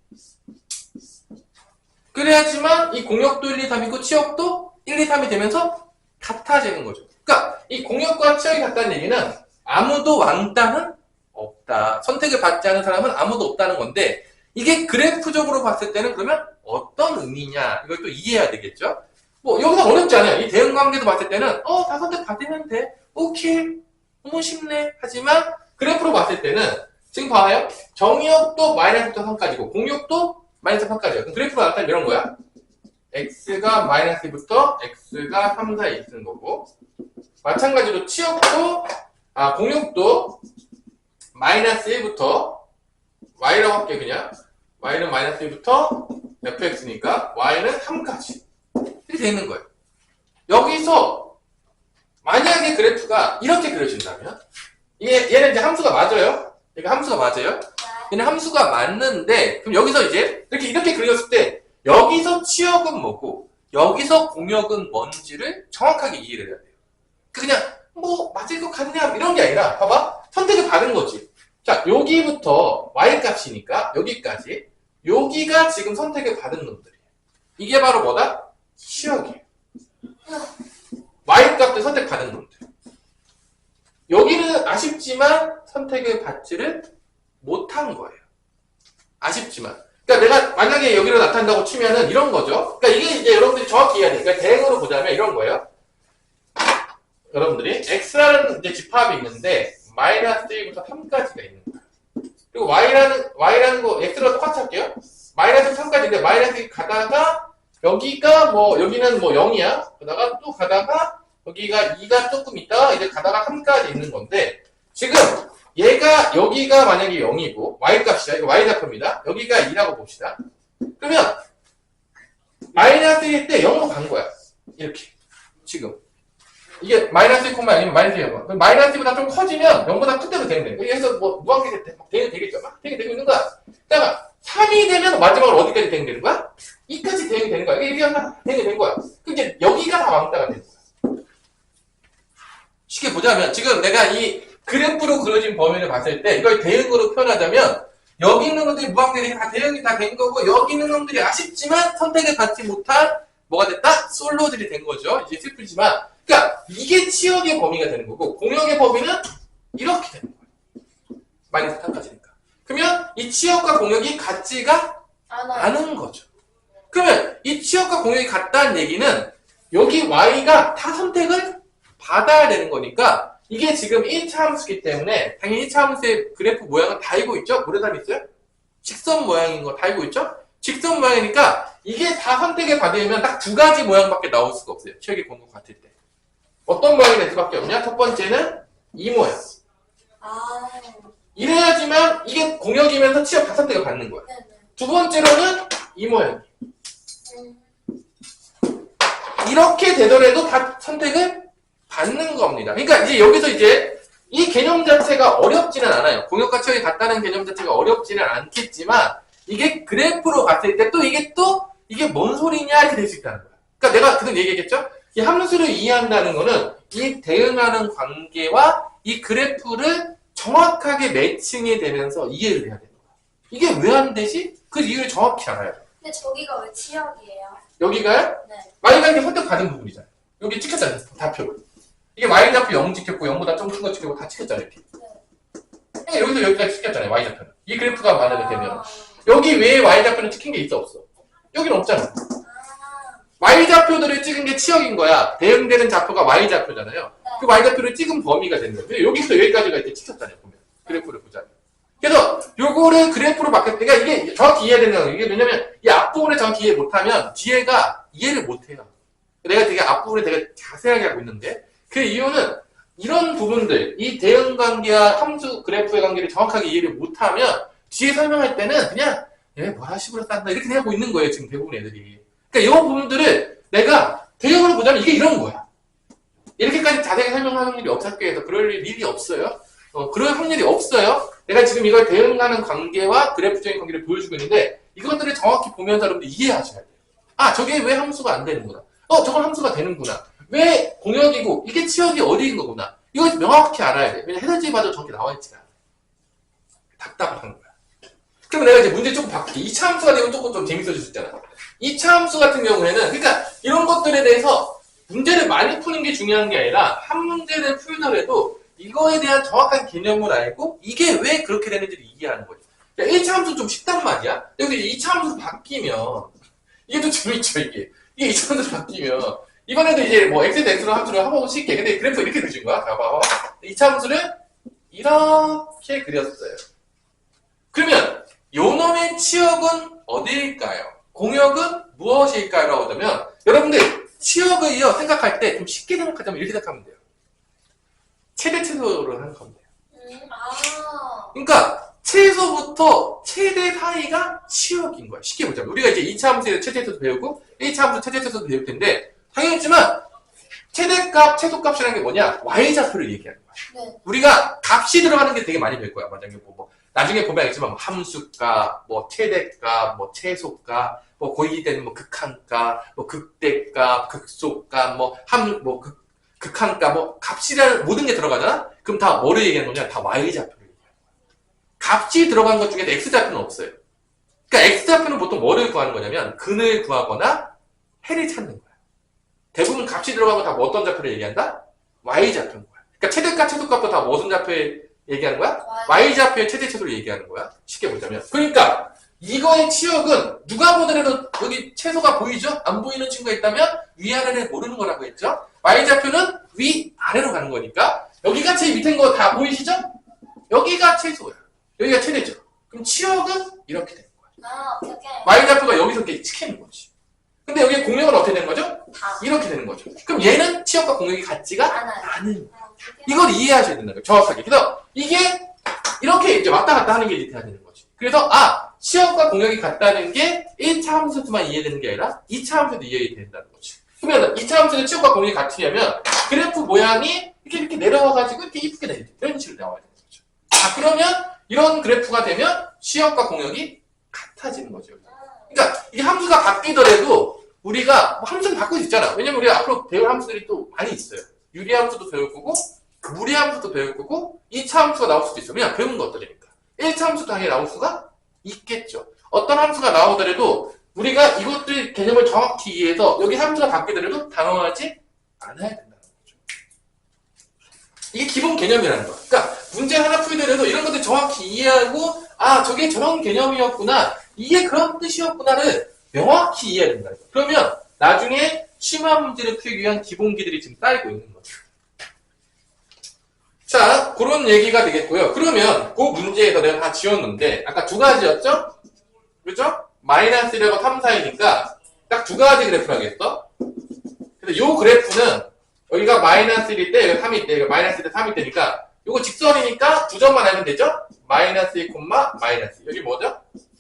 그래야지만 이 공역도 1, 2, 3이고 치역도 1, 2, 3이 되면서 같아지는 거죠. 그러니까 이 공역과 치역이 같다는 얘기는 아무도 왕따는 없다. 선택을 받지 않은 사람은 아무도 없다는 건데 이게 그래프적으로 봤을 때는 그러면 어떤 의미냐 이걸 또 이해해야 되겠죠. 뭐 여기서 어렵지 않아요. 이 대응 관계도 봤을 때는 다 선택 받으면 돼. 오케이. 너무 쉽네. 하지만 그래프로 봤을 때는 지금 봐요. 정의역도 마이너스부터 3까지고 공역도 마이너스 3까지요. 그럼 그래프로 나타나면 이런 거야. x가 마이너스 2부터 x가 3 사이에 있는 거고 마찬가지로 치역도 공역도 마이너스 1부터 y라고 할게 그냥 y는 마이너스 1부터 fx니까 y는 3까지 이렇게 되어 있는 거예요. 여기서 만약에 그래프가 이렇게 그려진다면 얘는 이제 함수가 맞아요. 얘가 함수가 맞아요. 얘는 함수가 맞는데 그럼 여기서 이제 이렇게 그려졌을 때 여기서 치역은 뭐고 여기서 공역은 뭔지를 정확하게 이해를 해야 돼요. 그냥 뭐 맞을 것 같냐 이런 게 아니라 봐봐 선택을 받은 거지. 자 여기부터 y값이니까 여기까지 여기가 지금 선택을 받은 놈들이에요. 이게 바로 뭐다? 치역이에요. y값을 선택받은 놈들. 여기는 아쉽지만 선택을 받지를 못한 거예요. 아쉽지만. 그러니까 내가 만약에 여기로 나타난다고 치면은 이런 거죠. 그러니까 이게 이제 여러분들이 정확히 이해해야 돼요. 그러니까 대응으로 보자면 이런 거예요. 여러분들이 x라는 이제 집합이 있는데 마이너스 1부터 3까지가 있는 거예요. 그리고 y라는 거 x로 똑같이 할게요. 마이너스 3까지인데 마이너스 1 가다가 여기가 여기는 0이야. 그러다가 또 가다가 여기가 2가 조금 있다가 이제 가다가 3까지 있는 건데 지금 여기가 만약에 0이고 y값이야. 이거 y좌표입니다. 여기가 2라고 봅시다. 그러면 마이너스 1일 때 0으로 간 거야. 이렇게. 지금. 이게 마이너스 1, 아니면 마이너스 0. 마이너스 1보다 좀 커지면 0보다 큰 때도 되는 거예요. 여기서 무한계 대응이 되겠죠. 막 대응이 되고 있는 거야. 그다가 3이 되면 마지막으로 어디까지 대응이 되는 거야? 2까지 대응이 되는 거야. 이게 대응이 된 거야. 그게 여기가 다 왕따가 되는 거야. 쉽게 보자면 지금 내가 이 그래프로 그려진 범위를 봤을 때 이걸 대응으로 표현하자면 여기 있는 놈들이 무한대응이 다 대응이 다 된 거고 여기 있는 놈들이 아쉽지만 선택을 받지 못한 뭐가 됐다? 솔로들이 된 거죠. 이제 슬프지만 그러니까 이게 치역의 범위가 되는 거고 공역의 범위는 이렇게 되는 거예요. 마이너스 3까지니까. 그러면 이 치역과 공역이 같지가 않은 거죠. 그러면 이 치역과 공역이 같다는 얘기는 여기 y가 다 선택을 받아야 되는 거니까 이게 지금 1차 함수기 때문에 당연히 1차 함수의 그래프 모양은 다 알고 있죠? 모래담 있어요? 직선 모양인 거 다 알고 있죠? 직선 모양이니까 이게 다 선택을 받으면 딱 두 가지 모양밖에 나올 수가 없어요. 치역이 공과 같을 때. 어떤 모양이 될 수밖에 없냐? 첫 번째는 이 모양.
아,
이래야지만 이게 공역이면서 치역 다 선택을 받는 거야.
네네.
두 번째로는 이 모양.
음,
이렇게 되더라도 다 선택을 받는 겁니다. 그러니까 이제 여기서 이제 이 개념 자체가 어렵지는 않아요. 공역과 치역이 같다는 개념 자체가 어렵지는 않겠지만 이게 그래프로 봤을 때 또 이게 뭔 소리냐 이렇게 될 수 있다는 거야. 그러니까 내가 그전 얘기했겠죠? 이 함수를 이해한다는 거는 이 대응하는 관계와 이 그래프를 정확하게 매칭이 되면서 이해를 해야 되는 거야. 이게 왜 안 되지? 그 이유를 정확히 알아야 돼.
근데 저기가 왜 치역이에요?
여기가요?
네.
y가 이게 선택받은 부분이잖아요. 여기 찍혔잖아요. 다표로. 이게 y좌표 0 찍혔고 0보다 좀 큰 거 찍혔고 다 찍혔잖아요.
네.
여기서 여기까지 찍혔잖아요. y좌표는. 이 그래프가 만약에 되면
아,
여기 외에 y좌표는 찍힌 게 있어 없어? 여기는 없잖아.
아,
y좌표들을 찍은 게 치역인 거야. 대응되는 좌표가 y좌표잖아요.
네.
그 y좌표를 찍은 범위가 되는 거예요. 여기서 여기까지가 이제 찍혔잖아요. 보면 그래프를 보자면. 그래서 요거를 그래프로 바뀌었 그러니까 이게 정확히 이해되는 거예요. 이게 왜냐면 이 앞부분을 정확히 이해 못하면 뒤에가 이해를 못해요. 내가 되게 앞부분에 되게 자세하게 하고 있는데 그 이유는 이런 부분들, 이 대응 관계와 함수 그래프의 관계를 정확하게 이해를 못하면 뒤에 설명할 때는 그냥 얘 뭐라 식으로 싼다 이렇게 생각하고 있는 거예요. 지금 대부분 애들이. 그러니까 이런 부분들을 내가 대응으로 보자면 이게 이런 거야. 이렇게까지 자세하게 설명하는 일이 없을 학교에서 그럴 일이 없어요. 그럴 확률이 없어요. 내가 지금 이걸 대응하는 관계와 그래프적인 관계를 보여주고 있는데 이것들을 정확히 보면서 여러분들 이해하셔야 돼요. 아, 저게 왜 함수가 안 되는구나. 저건 함수가 되는구나. 왜 공역이고 이게 치역이 어디인 거구나. 이걸 명확히 알아야 돼. 왜냐면 해설지 봐도 정확히 나와 있지가 않아. 답답한 거야. 그러면 내가 이제 문제 조금 바꿀게. 2차 함수가 되면 조금 좀 재밌어질 수 있잖아. 2차 함수 같은 경우에는 그러니까 이런 것들에 대해서 문제를 많이 푸는 게 중요한 게 아니라 한 문제를 풀더라도 이거에 대한 정확한 개념을 알고 이게 왜 그렇게 되는지를 이해하는 거죠. 1차 함수 좀 쉽단 말이야. 여기서 2차 함수로 바뀌면 이게 또 재밌죠 이게. 이게 2차 함수로 바뀌면 이번에도 이제 뭐 x에서 x로 함수를 한번 쉽게 근데 그래프 이렇게 그려준 거야. 봐봐. 2차 함수를 이렇게 그렸어요. 그러면 요놈의 치역은 어디일까요? 공역은 무엇일까요? 라고 하면 여러분들 치역을요 생각할 때 좀 쉽게 생각하자면 이렇게 생각하면 돼요. 최대 최소로 생각하면 돼요.
아,
그러니까 최소부터 최대 사이가 치역인 거야. 쉽게 보자면 우리가 이제 2차 함수에서 최대 최소 배우고 1차 함수 최대 최소도 배울 텐데 당연했지만 최대값, 최소값이라는 게 뭐냐? y좌표를 얘기하는 거야.
네.
우리가 값이 들어가는 게 되게 많이 될 거야. 만약에 뭐 나중에 보면 알겠지만 뭐 함수값, 뭐 최대값, 뭐 최소값, 뭐 거기 되는 뭐 극한값, 뭐 극대값, 극소값, 극한값, 뭐 값이라는 모든 게 들어가잖아. 그럼 다 뭐를 얘기하는 거냐? 다 y좌표를 얘기하는 거야. 값이 들어간 것 중에서 x좌표는 없어요. 그러니까 x좌표는 보통 뭐를 구하는 거냐면 근을 구하거나 해를 찾는 거야. 대부분 값이 들어가고 다 뭐 어떤 좌표를 얘기한다? y좌표인 거야. 그러니까 최대값, 최소값도 다 무슨 좌표에 얘기하는 거야? y좌표의 최대 최소를 얘기하는 거야. 쉽게 보자면. 그러니까 이거의 치역은 누가 보더라도 여기 최소가 보이죠? 안 보이는 친구가 있다면 위아래를 모르는 거라고 했죠? y좌표는 위아래로 가는 거니까 여기가 제일 밑인 거 다 보이시죠? 여기가 최소야. 여기가 최대죠. 그럼 치역은 이렇게 되는 거야.
아, 오케이, 오케이.
y좌표가 여기서 이렇게 찍히는 거지. 근데 여기 공역은 어떻게 되는 거죠?
다.
이렇게 되는 거죠. 그럼 얘는 치역과 공역이 같지가
않아요.
않은.
아, 오케이.
이걸 이해하셔야 된다는 거예요. 정확하게. 그래서 이게 이렇게 이제 왔다 갔다 하는 게 이제 돼야 되는 거지. 그래서 치역과 공역이 같다는 게 1차 함수만 이해되는 게 아니라 2차 함수도 이해된다는 거지. 그러면 2차 함수는 치역과 공역이 같으려면 그래프 모양이 이렇게 내려와가지고 이렇게 이쁘게 되죠. 이런 식으로 나와야 되는 거죠. 그러면 이런 그래프가 되면 치역과 공역이 같아지는 거죠. 그러니까 이 함수가 바뀌더라도 우리가 뭐 함수는 바꿀 수 있잖아. 왜냐면 우리가 앞으로 배울 함수들이 또 많이 있어요. 유리함수도 배울 거고 무리함수도 배울 거고 2차 함수가 나올 수도 있어. 그냥 배운 것들이니까. 1차 함수도 당연히 나올 수가 있겠죠. 어떤 함수가 나오더라도 우리가 이것들 개념을 정확히 이해해서 여기 함수가 바뀌더라도 당황하지 않아야 된다는 거죠. 이게 기본 개념이라는 거야. 그러니까 문제 하나 풀더라도 이런 것들 정확히 이해하고 저게 저런 개념이었구나. 이게 그런 뜻이었구나를 명확히 이해해야 된다는 거야. 그러면 나중에 심화 문제를 풀기 위한 기본기들이 지금 쌓이고 있는 거죠. 자, 그런 얘기가 되겠고요. 그러면 그 문제에서 내가 다 지웠는데 아까 두 가지였죠? 그죠? 마이너스 1하고 3, 4이니까 딱 두 가지 그래프를 하겠어. 근데 요 그래프는 여기가 마이너스 1일 때 여기가 3일 때 여기가 마이너스 1일 때 3일 때니까 요거 직선이니까 두 점만 하면 되죠? 마이너스 1, 마이너스 여기 뭐죠?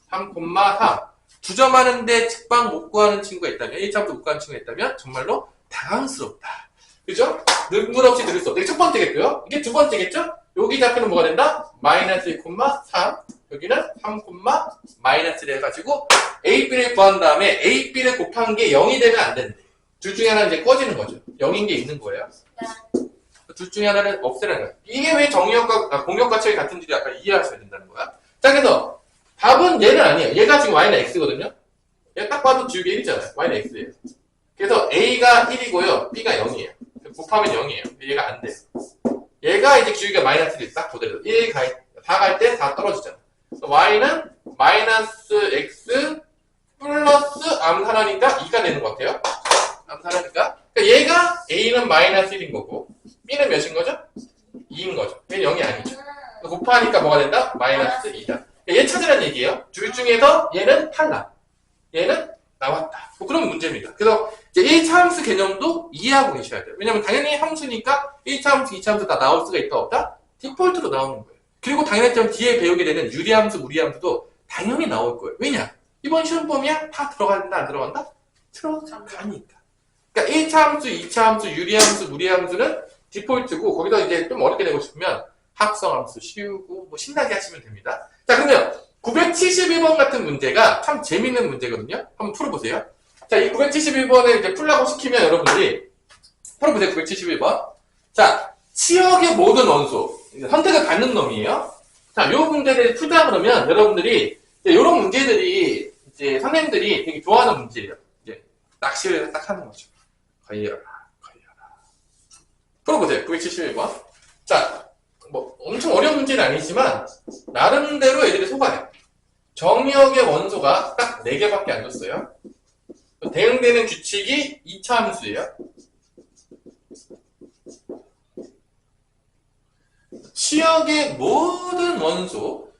3, 3 두 점 하는데 직방 못 구하는 친구가 있다면 1차부터 못 구하는 친구가 있다면 정말로 당황스럽다. 그죠? 능문없이 들을 수 없다. 이게 첫 번째겠고요. 이게 두 번째겠죠? 여기 좌표는 뭐가 된다? 마이너스 1, 3 여기는 3, 마이너스 1 해가지고 A, B를 구한 다음에 A, B를 곱한 게 0이 되면 안 된대. 둘 중에 하나는 이제 꺼지는 거죠. 0인 게 있는 거예요. 둘 중에 하나는 없애라는 거야. 이게 왜 정의역과 공역과 척이 같은지 아까 이해하셔야 된다는 거야. 자, 그래서 답은 얘는 아니에요. 얘가 지금 y는 x거든요. 얘 딱 봐도 지우개 1이잖아요. y는 x예요. 그래서 a가 1이고요. b가 0이에요. 곱하면 0이에요. 얘가 안 돼요. 얘가 이제 기울기가 마이너스 1 딱 그대로 1 4 갈 때 4 떨어지잖아. y는 마이너스 x 플러스 암산하니까 2가 되는 것 같아요. 암산하니까. 그러니까 얘가 a는 마이너스 1인 거고 b는 몇인 거죠? 2인 거죠. 얘는 0이 아니죠. 곱하니까 뭐가 된다? 마이너스 2다. 얘 찾으라는 얘기예요. 둘 중에서 얘는 탈락. 얘는 나왔다. 뭐 그런 문제입니다. 그래서 이제 1차 함수 개념도 이해하고 계셔야 돼요. 왜냐면 당연히 함수니까 1차 함수, 2차 함수 다 나올 수가 있다 없다? 디폴트로 나오는 거예요. 그리고 당연했지만 뒤에 배우게 되는 유리함수, 무리함수도 당연히 나올 거예요. 왜냐? 이번 시험 범위야 다 들어간다, 안 들어간다? 들어가니까. 그러니까 1차 함수, 2차 함수, 유리함수, 무리함수는 디폴트고 거기다 이제 좀 어렵게 되고 싶으면 합성함수 쉬우고 뭐 신나게 하시면 됩니다. 자, 그러면 971번 같은 문제가 참 재밌는 문제거든요. 한번 풀어보세요. 자, 이 971번을 이제 풀라고 시키면 여러분들이 풀어보세요. 971번. 자, 치역의 모든 원소 선택을 받는 놈이에요. 자, 요 문제를 풀자 그러면 여러분들이 이런 문제들이 이제 선생님들이 되게 좋아하는 문제예요. 이제 낚시를 딱 하는 거죠. 걸려라. 풀어보세요. 971번. 자, 뭐 엄청 어려운 문제는 아니지만 나름대로 애들이 속아요. 정의역의 원소가 딱 4개밖에 안 줬어요. 대응되는 규칙이 2차 함수예요. 치역의 모든 원소.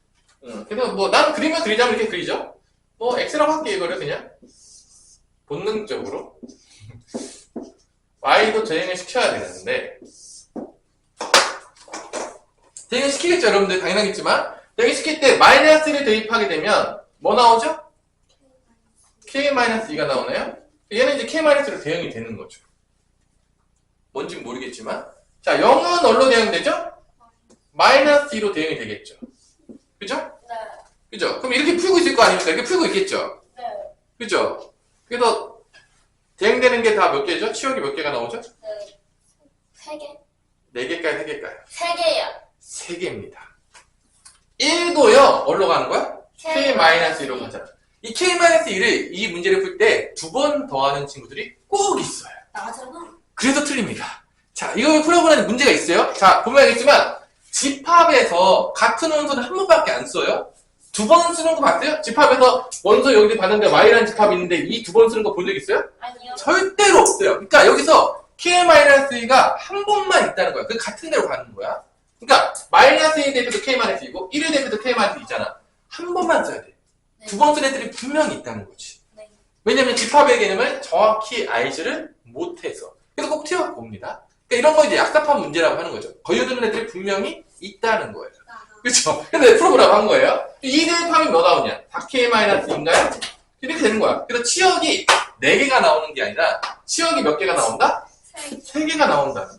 그래서 뭐 난 그리면 그리자면 이렇게 그리죠. 뭐 X라고 할게요. 이거를 그냥 본능적으로 Y도 대응을 시켜야 되는데 대응을 시키겠죠. 여러분들 당연하겠지만 대응을 시킬 때 마이너스를 대입하게 되면 뭐 나오죠? K-2가 나오나요? 얘는 이제 K-로 대응이 되는 거죠. 뭔지 모르겠지만 자, 0은 뭘로 대응되죠? 마이너스 2로 대응이 되겠죠. 그죠?
네.
그죠? 그럼 이렇게 풀고 있을 거 아닙니까? 이렇게 풀고 있겠죠?
네.
그죠? 그래서 대응되는 게 다 몇 개죠? 치역이 몇 개가 나오죠?
네. 3개?
4개일까요? 3개일까요?
3개요.
3개입니다. 1도요. 어디로 가는 거야? K-1로 가잖아. 이 K-1을 이 문제를 풀 때 2번 더하는 친구들이 꼭 있어요.
나잖아.
그래서 틀립니다. 자, 이걸 풀어보는 문제가 있어요. 자, 보면 알겠지만 집합에서 같은 원소는 한 번밖에 안 써요. 2번 쓰는 거 봤어요? 집합에서 원소 여기 봤는데 Y라는 집합이 있는데 이 2번 쓰는 거 본 적 있어요?
아니요.
절대로 없어요. 그러니까 여기서 K-2가 한 번만 있다는 거야. 그 같은 데로 가는 거야. 그러니까 마이너스 1 대표도 K-2고 1일 대표도 K-2있잖아. 한 번만 써야 돼.
네.
2번 쓴 애들이 분명히 있다는 거지.
네.
왜냐면 집합의 개념을 정확히 알지를 못해서. 그래서 꼭 튀어갖고 옵니다. 그러니까 이런 거 이제 약삽한 문제라고 하는 거죠. 걸려드는 애들이 분명히 있다는 거예요. 그렇죠? 근데 풀어보라고 한 거예요. 2 대입하면 뭐 나오냐? 4K-2인가요? 이렇게 되는 거야. 그래서 치역이 4개가 나오는 게 아니라 치역이 몇 개가 나온다? 3개가 나온다.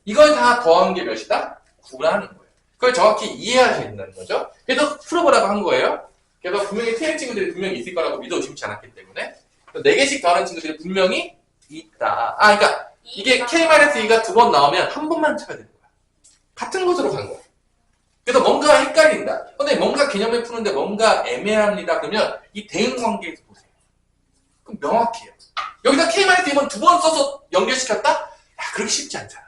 이걸 다 더한 게 몇이다? 9라는 거예요. 그걸 정확히 이해하셔야 된다는 거죠. 그래서 풀어보라고 한 거예요. 그래서 분명히 틀린 친구들이 분명히 있을 거라고 믿어 의심치 않았기 때문에 4개씩 더하는 친구들이 분명히 있다. 아, 그러니까 이게 K-2가 2번 나오면 한 번만 쳐야 되는 거야. 같은 곳으로 간 거야. 그래서 뭔가 헷갈린다. 근데 뭔가 개념을 푸는데 뭔가 애매합니다. 그러면 이 대응 관계에서 보세요. 그럼 명확해요. 여기다 K-2번 2번 써서 연결시켰다? 야, 그렇게 쉽지 않잖아.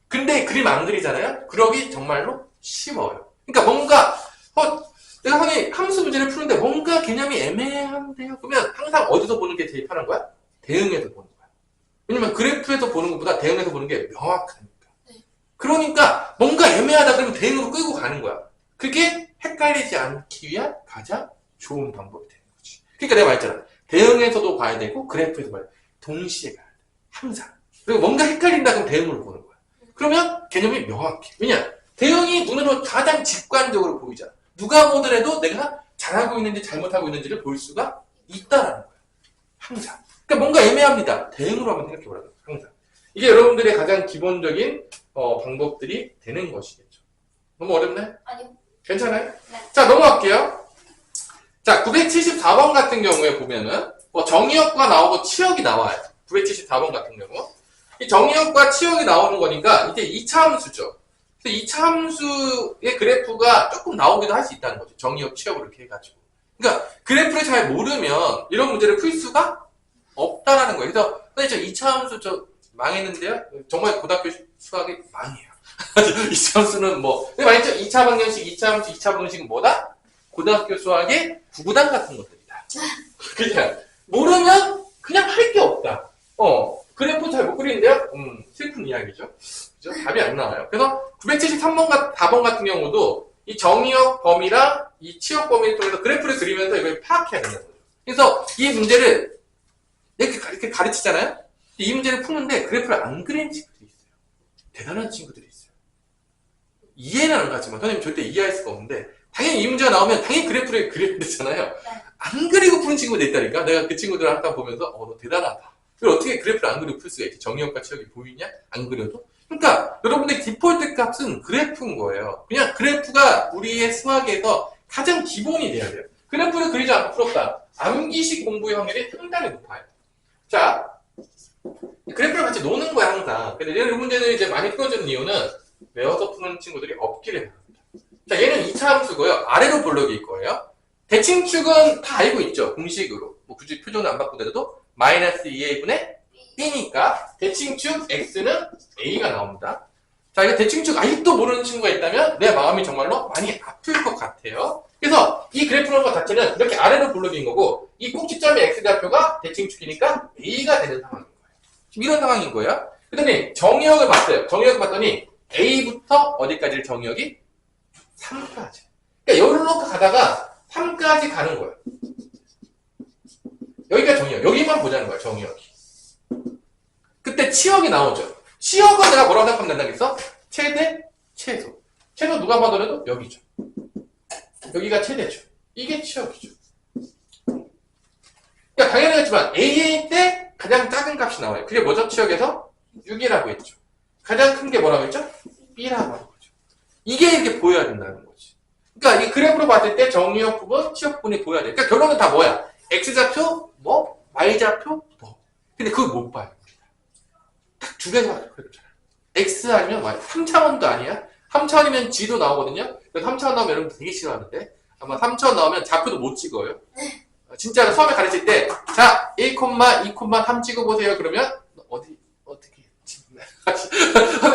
근데 그림 안 그리잖아요? 그러기 정말로 쉬워요. 그러니까 뭔가 내가 형이 함수 문제를 푸는데 뭔가 개념이 애매한데요? 그러면 항상 어디서 보는 게 대입하는 거야? 대응에서 보는 거야. 왜냐면 그래프에서 보는 것보다 대응에서 보는 게 명확하니까.
네.
그러니까 뭔가 애매하다 그러면 대응으로 끌고 가는 거야. 그게 헷갈리지 않기 위한 가장 좋은 방법이 되는 거지. 그러니까 내가 말했잖아. 대응에서도 봐야 되고 그래프에서 봐야 돼. 동시에 가야 돼. 항상. 그리고 뭔가 헷갈린다 그러면 대응으로 보는 거야. 그러면 개념이 명확해. 왜냐? 대응이 눈으로 가장 직관적으로 보이잖아. 누가 보더라도 내가 잘하고 있는지 잘못하고 있는지를 볼 수가 있다라는 거야. 항상. 그러니까 뭔가 애매합니다. 대응으로 한번 생각해 보라고. 항상. 이게 여러분들의 가장 기본적인 방법들이 되는 것이겠죠. 너무 어렵나요?
아니요.
괜찮아요?
네.
자, 넘어갈게요. 자, 974번 같은 경우에 보면은 정의역과 나오고 치역이 나와요. 974번 같은 경우. 이 정의역과 치역이 나오는 거니까 이제 2차 함수죠. 그래서 2차 함수의 그래프가 조금 나오기도 할 수 있다는 거죠. 정의역, 치역을 이렇게 해가지고. 그러니까 그래프를 잘 모르면 이런 문제를 풀 수가 없다라는 거예요. 그래서 선생님 저 2차 함수 저 망했는데요. 정말 고등학교 수학이 망해요. 2차 함수는 뭐 근데 말했죠. 2차 방정식, 2차 함수, 2차 방정식은 뭐다? 고등학교 수학의 구구단 같은 것들이다. 그냥 모르면 그냥 할 게 없다. 그래프 잘 못 그리는데요? 슬픈 이야기죠. 그죠? 답이 안 나와요. 그래서 973번 4번 같은 경우도 이 정의역 범위랑 이 치역 범위를 통해서 그래프를 그리면서 이걸 파악해야 된다는 거죠. 그래서 이 문제를 이렇게 가르치잖아요? 이 문제를 푸는데 그래프를 안 그리는 친구들이 있어요. 대단한 친구들이 있어요. 이해는 안 가지만 선생님 절대 이해할 수가 없는데 당연히 이 문제가 나오면 당연히 그래프를 그려야 되잖아요.
네.
안 그리고 푸는 친구들 있다니까. 내가 그 친구들을 항상 보면서 너 대단하다. 그걸 어떻게 그래프를 안 그리고 풀 수가 있지? 정의역과 치역이 보이냐? 안 그려도? 그러니까 여러분들의 디폴트 값은 그래프인 거예요. 그냥 그래프가 우리의 수학에서 가장 기본이 돼야 돼요. 그래프를 그리지 않고 풀었다. 암기식 공부의 확률이 상당히 높아요. 자, 그래프를 같이 노는 거야 항상. 근데 이런 문제는 이제 많이 풀어주는 이유는 외워서 푸는 친구들이 없기를 바랍니다. 자, 얘는 2차 함수고요. 아래로 볼록일 거예요. 대칭축은 다 알고 있죠. 공식으로. 뭐 굳이 표정을 안 바꾸더라도 마이너스 2a분의 b니까 대칭축 x는 a가 나옵니다. 자, 이거 대칭축 아직도 모르는 친구가 있다면 내 마음이 정말로 많이 아플 것 같아요. 그래서 이 그래프라는 것 자체는 이렇게 아래로 볼록인 거고 이 꼭지점의 x좌표가 대칭축이니까 a가 되는 상황인 거예요. 지금 이런 상황인 거예요. 그랬더니 정의역을 봤어요. 정의역을 봤더니 a부터 어디까지를 정의역이? 3까지. 그러니까 여기로 가다가 3까지 가는 거예요. 여기가 정의역. 여기만 보자는 거예요. 정의역이. 그때 치역이 나오죠. 치역은 내가 뭐라고 생각하면 된다겠어? 최대, 최소. 최소 누가 봐더라도 여기죠. 여기가 최대죠. 이게 치역이죠. 그러니까 당연하겠지만 AA 때 가장 작은 값이 나와요. 그게 뭐죠? 치역에서 6이라고 했죠. 가장 큰 게 뭐라고 했죠? B라고 하는 거죠. 이게 이렇게 보여야 된다는 거지. 그러니까 이 그래프로 봤을 때 정의역 부분, 치역 부분이 보여야 돼. 그러니까 결론은 다 뭐야? X좌표, 뭐? Y좌표, 뭐? 근데 그걸 못 봐요. 딱 두 개가 그렇잖아. X 아니면 Y. 3차원도 아니야? 3차원이면 G도 나오거든요? 그래서 3차원 나오면 여러분 되게 싫어하는데 아마 3차원 나오면 좌표도 못 찍어요. 진짜로 처음에 가르칠 때 자, 1, 2,3 찍어보세요. 그러면 어떻게 찍나?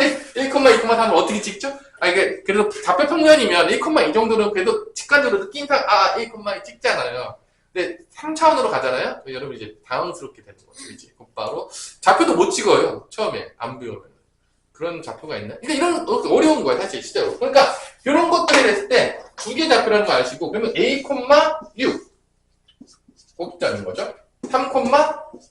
1, 2, 3을 어떻게 찍죠? 이게 그래도 좌표 평면이면 1, 이 정도는 그래도 직관적으로 느낀상 1, 2 찍잖아요. 근데 3차원으로 가잖아요? 여러분 이제 당황스럽게 되는 거죠. 이제 곧바로 좌표도 못 찍어요. 처음에 안 배우면 그런 좌표가 있나? 그러니까 이런 어려운 거야 사실 진짜로. 그러니까 이런 것들을 했을 때 두 개 좌표라는 거 아시고 그러면 a, 6 꼭지점인 거죠. 3,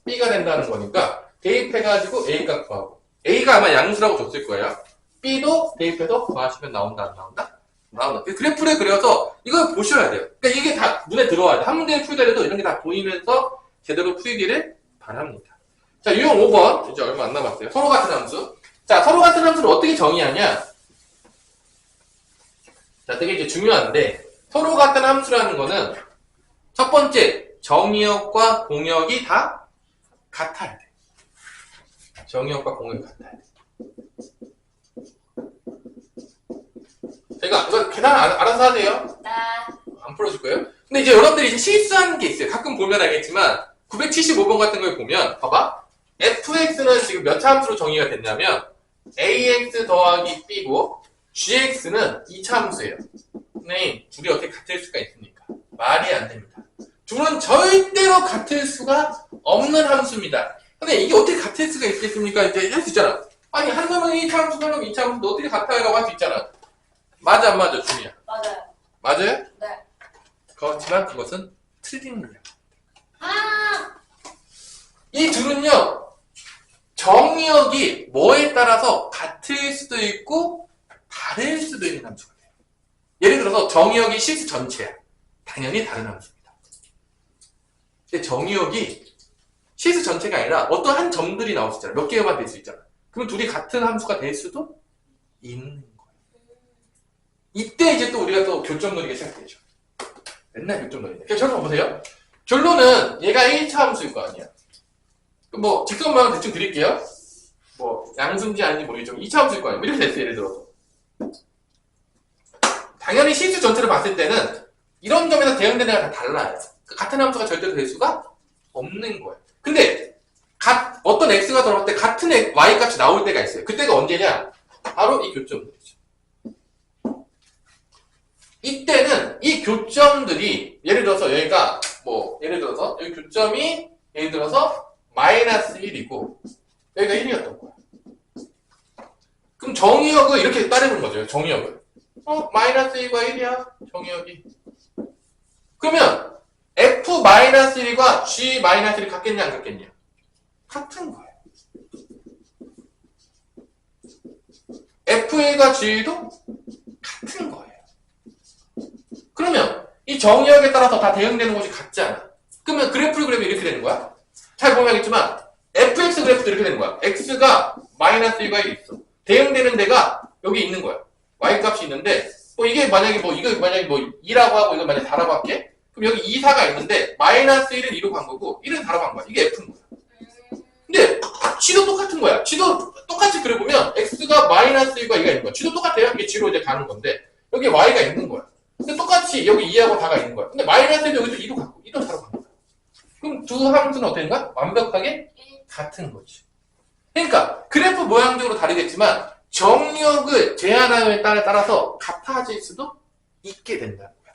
b가 된다는 거니까 대입해가지고 a 값 구하고 a가 아마 양수라고 줬을 거예요. b도 대입해서 구하시면 나온다 안 나온다? 나온다. 그래프를 그려서 이걸 보셔야 돼요. 그러니까 이게 다 눈에 들어와야 돼. 한 문제를 풀더라도 이런 게 다 보이면서 제대로 풀기를 바랍니다. 자, 유형 5번 이제 얼마 안 남았어요. 서로 같은 함수. 자, 서로 같은 함수를 어떻게 정의하냐? 자, 되게 이제 중요한데 서로 같은 함수라는 거는 첫 번째 정의역과 공역이 다 같아야 돼. 정의역과 공역이 같아야 돼. 이거 계산 알아서 하세요.
네.
안 풀어줄 거예요. 근데 이제 여러분들이 이제 실수하는 게 있어요. 가끔 보면 알겠지만 975번 같은 걸 보면 봐봐. fx는 지금 몇 차 함수로 정의가 됐냐면 ax 더하기 b고 gx는 2차 함수예요. 네, 둘이 어떻게 같을 수가 있습니까? 말이 안 됩니다. 둘은 절대로 같을 수가 없는 함수입니다. 근데 이게 어떻게 같을 수가 있겠습니까? 이제 할 수 있잖아. 아니, 한 놈은 1차 함수, 한 놈은 2차 함수, 너들이 같아요라고 할 수 있잖아. 맞아, 안 맞아, 준이야?
맞아요.
맞아요?
네.
그렇지만 그것은 틀린 거야.
아,
이 둘은요, 정의역이 뭐에 따라서 같을 수도 있고, 다를 수도 있는 함수가 돼요. 예를 들어서 정의역이 실수 전체야. 당연히 다른 함수입니다. 근데 정의역이 실수 전체가 아니라 어떠한 점들이 나올 수 있잖아. 몇 개만 될 수 있잖아. 그럼 둘이 같은 함수가 될 수도 있는 거예요. 이때 이제 또 우리가 또 교점 놀이가 시작되죠. 맨날 교점 놀이인데. 그냥 저를 보세요. 결론은 얘가 1차 함수일 거 아니야. 뭐 직선만 대충 드릴게요. 뭐 양수인지 아닌지 모르겠지만 2차 함수일 거 아니야. 뭐 이렇게 됐어요. 예를 들어서. 당연히 실수 전체를 봤을 때는 이런 점에서 대응되는 애가 다 달라요. 같은 함수가 절대로 될 수가 없는 거예요. 근데 어떤 x가 들어갈 때 같은 y 값이 나올 때가 있어요. 그때가 언제냐? 바로 이 교점들이죠. 이때는 이 교점들이 예를 들어서 여기가 뭐 예를 들어서 여기 교점이 예를 들어서 마이너스 1이고 여기가 1이었던 거야. 그럼 정의역을 이렇게 따르는 거죠. 정의역을. 마이너스 1과 1이야. 정의역이. 그러면 f-1과 g-1이 같겠냐 안 같겠냐? 같은 거예요. f1과 g도 같은 거예요. 그러면 이 정의역에 따라서 다 대응되는 것이 같잖아. 그러면 그래프를 그리면 이렇게 되는 거야. 잘 보면 알겠지만 fx 그래프도 이렇게 되는 거야. x가 마이너스 1과 1이 있어. 대응되는 데가 여기 있는 거야. y값이 있는데 이게 만약에 이거 만약에 2라고 하고 이거 만약에 4라고 할게. 그럼 여기 2, 4가 있는데 마이너스 1은 2로 간 거고 1은 4로 간 거야. 이게 f인 거야. 근데 g도 똑같은 거야. g도 똑같이 그려보면 x가 마이너스 1과 2가 있는 거야. g도 똑같아요. 이게 g로 이제 가는 건데 여기 y가 있는 거야. 근데 똑같이 여기 2하고 4가 있는 거야. 근데 마이너스 1도 여기도 2로 갔고 2도 4로 간 거야. 그럼 두 함수는 어땠는가? 완벽하게 같은 거지. 그러니까 그래프 모양적으로 다르겠지만 정역을 제한함에 따라서 같아질 수도 있게 된다는 거야.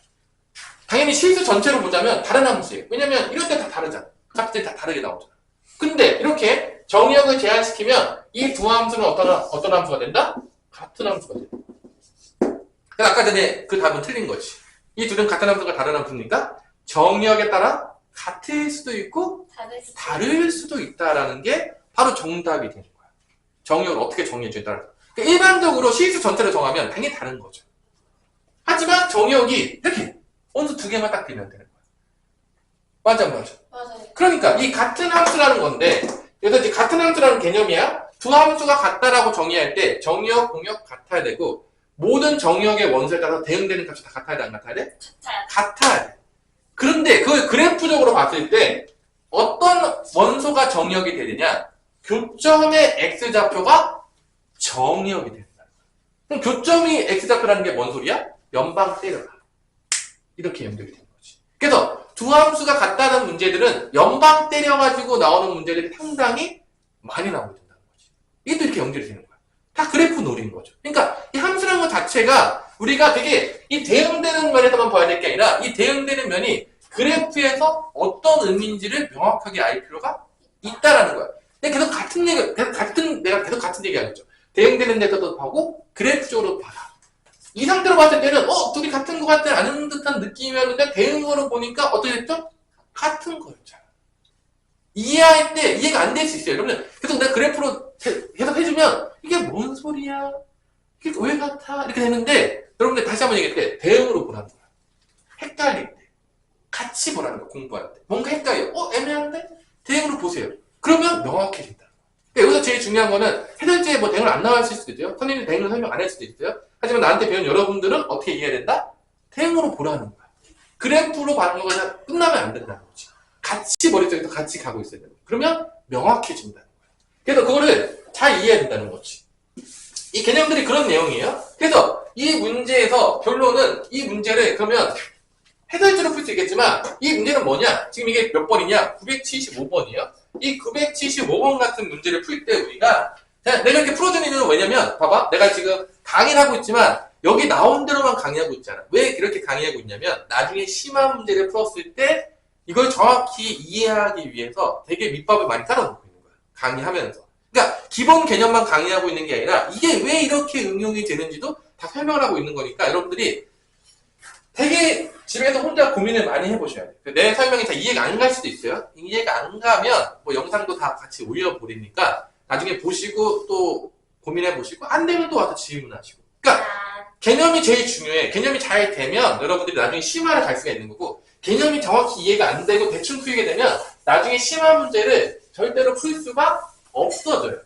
당연히 실수 전체로 보자면 다른 함수예요. 왜냐면 이럴 때 다 다르잖아. 값들이 다 다르게 나오잖아. 근데 이렇게 정역을 제한시키면 이 두 함수는 어떤 함수가 된다? 같은 함수가 된다. 그래서 아까 전에 그 답은 틀린 거지. 이 둘은 같은 함수가 다른 함수니까 정역에 따라 같을 수도 있고 다를 수도 있다라는 게 바로 정답이 되는 거야. 정역을 어떻게 정의해주냐에 따라서. 그러니까 일반적으로 실수 전체를 정하면 당연히 다른 거죠. 하지만 정역이 이렇게 원수 두 개만 딱 되면 되는 거야. 맞아.
맞아요.
그러니까 이 같은 함수라는 건데 여기서 이제 같은 함수라는 개념이야. 두 함수가 같다라고 정의할 때 정역, 공역 같아야 되고 모든 정역의 원소에 따라서 대응되는 값이 다 같아야 돼, 안 같아야 돼? 같아야 돼. 그런데 그걸 그래프적으로 봤을 때 어떤 원소가 정역이 되느냐? 교점의 x좌표가 정역이 된다. 그럼 교점이 x좌표라는 게 뭔 소리야? 연방 때려라. 이렇게 연결이 되는 거지. 그래서 두 함수가 같다는 문제들은 연방 때려가지고 나오는 문제들이 상당히 많이 나오게 된다는 거지. 이게 또 이렇게 연결이 되는 거야. 다 그래프 놀이인 거죠. 그러니까 이 함수라는 것 자체가 우리가 되게 이 대응되는 면에서만 봐야 될 게 아니라 이 대응되는 면이 그래프에서 어떤 의미인지를 명확하게 알 필요가 있다라는 거야. 근데 계속 같은 얘기, 내가 계속 같은 얘기 하겠죠. 대응되는 데서도 보고 그래프적으로 봐라. 이 상태로 봤을 때는 둘이 같은 것 같지 않은 듯한 느낌이었는데 대응으로 보니까 어떻게 됐죠? 같은 거였잖아. 이해할 때 이해가 안 될 수 있어요. 여러분 계속 내가 그래프로 계속 해주면 이게 뭔 소리야? 이게 왜 같아? 이렇게 되는데 여러분들 다시 한번 얘기할 때 대응으로 보라는 거야. 헷갈릴 때 같이 보라는 거야. 공부할 때 뭔가 헷갈려. 애매한데? 대응으로 보세요. 그러면 명확해진다. 그러니까 여기서 제일 중요한 거는 해설지에 뭐 대응을 안 나왔을 수도 있어요. 선생님이 대응을 설명 안 할 수도 있어요. 하지만 나한테 배운 여러분들은 어떻게 이해해야 된다? 대응으로 보라는 거야. 그래프로 봐는 거가 끝나면 안 된다는 거지. 같이 머릿속에서 같이 가고 있어야 되는 거야. 그러면 명확해진다는 거야. 그래서 그거를 잘 이해해야 된다는 거지. 이 개념들이 그런 내용이에요. 그래서 이 문제에서 결론은 이 문제를 그러면 해설지로 풀 수 있겠지만 이 문제는 뭐냐? 지금 이게 몇 번이냐? 975번이에요. 이 975번 같은 문제를 풀 때 우리가 내가 이렇게 풀어주는 이유는 왜냐면 봐봐. 내가 지금 강의를 하고 있지만 여기 나온 대로만 강의하고 있잖아. 왜 이렇게 강의하고 있냐면 나중에 심한 문제를 풀었을 때 이걸 정확히 이해하기 위해서 되게 밑밥을 많이 깔아놓고 있는 거야. 강의하면서. 그러니까 기본 개념만 강의하고 있는 게 아니라 이게 왜 이렇게 응용이 되는지도 다 설명을 하고 있는 거니까 여러분들이 되게 집에서 혼자 고민을 많이 해보셔야 돼요. 내 설명이 다 이해가 안 갈 수도 있어요. 이해가 안 가면 뭐 영상도 다 같이 올려버리니까 나중에 보시고 또 고민해 보시고 안 되면 또 와서 질문하시고. 그러니까 개념이 제일 중요해. 개념이 잘 되면 여러분들이 나중에 심화를 갈 수가 있는 거고 개념이 정확히 이해가 안 되고 대충 풀게 되면 나중에 심화 문제를 절대로 풀 수가 없어져요.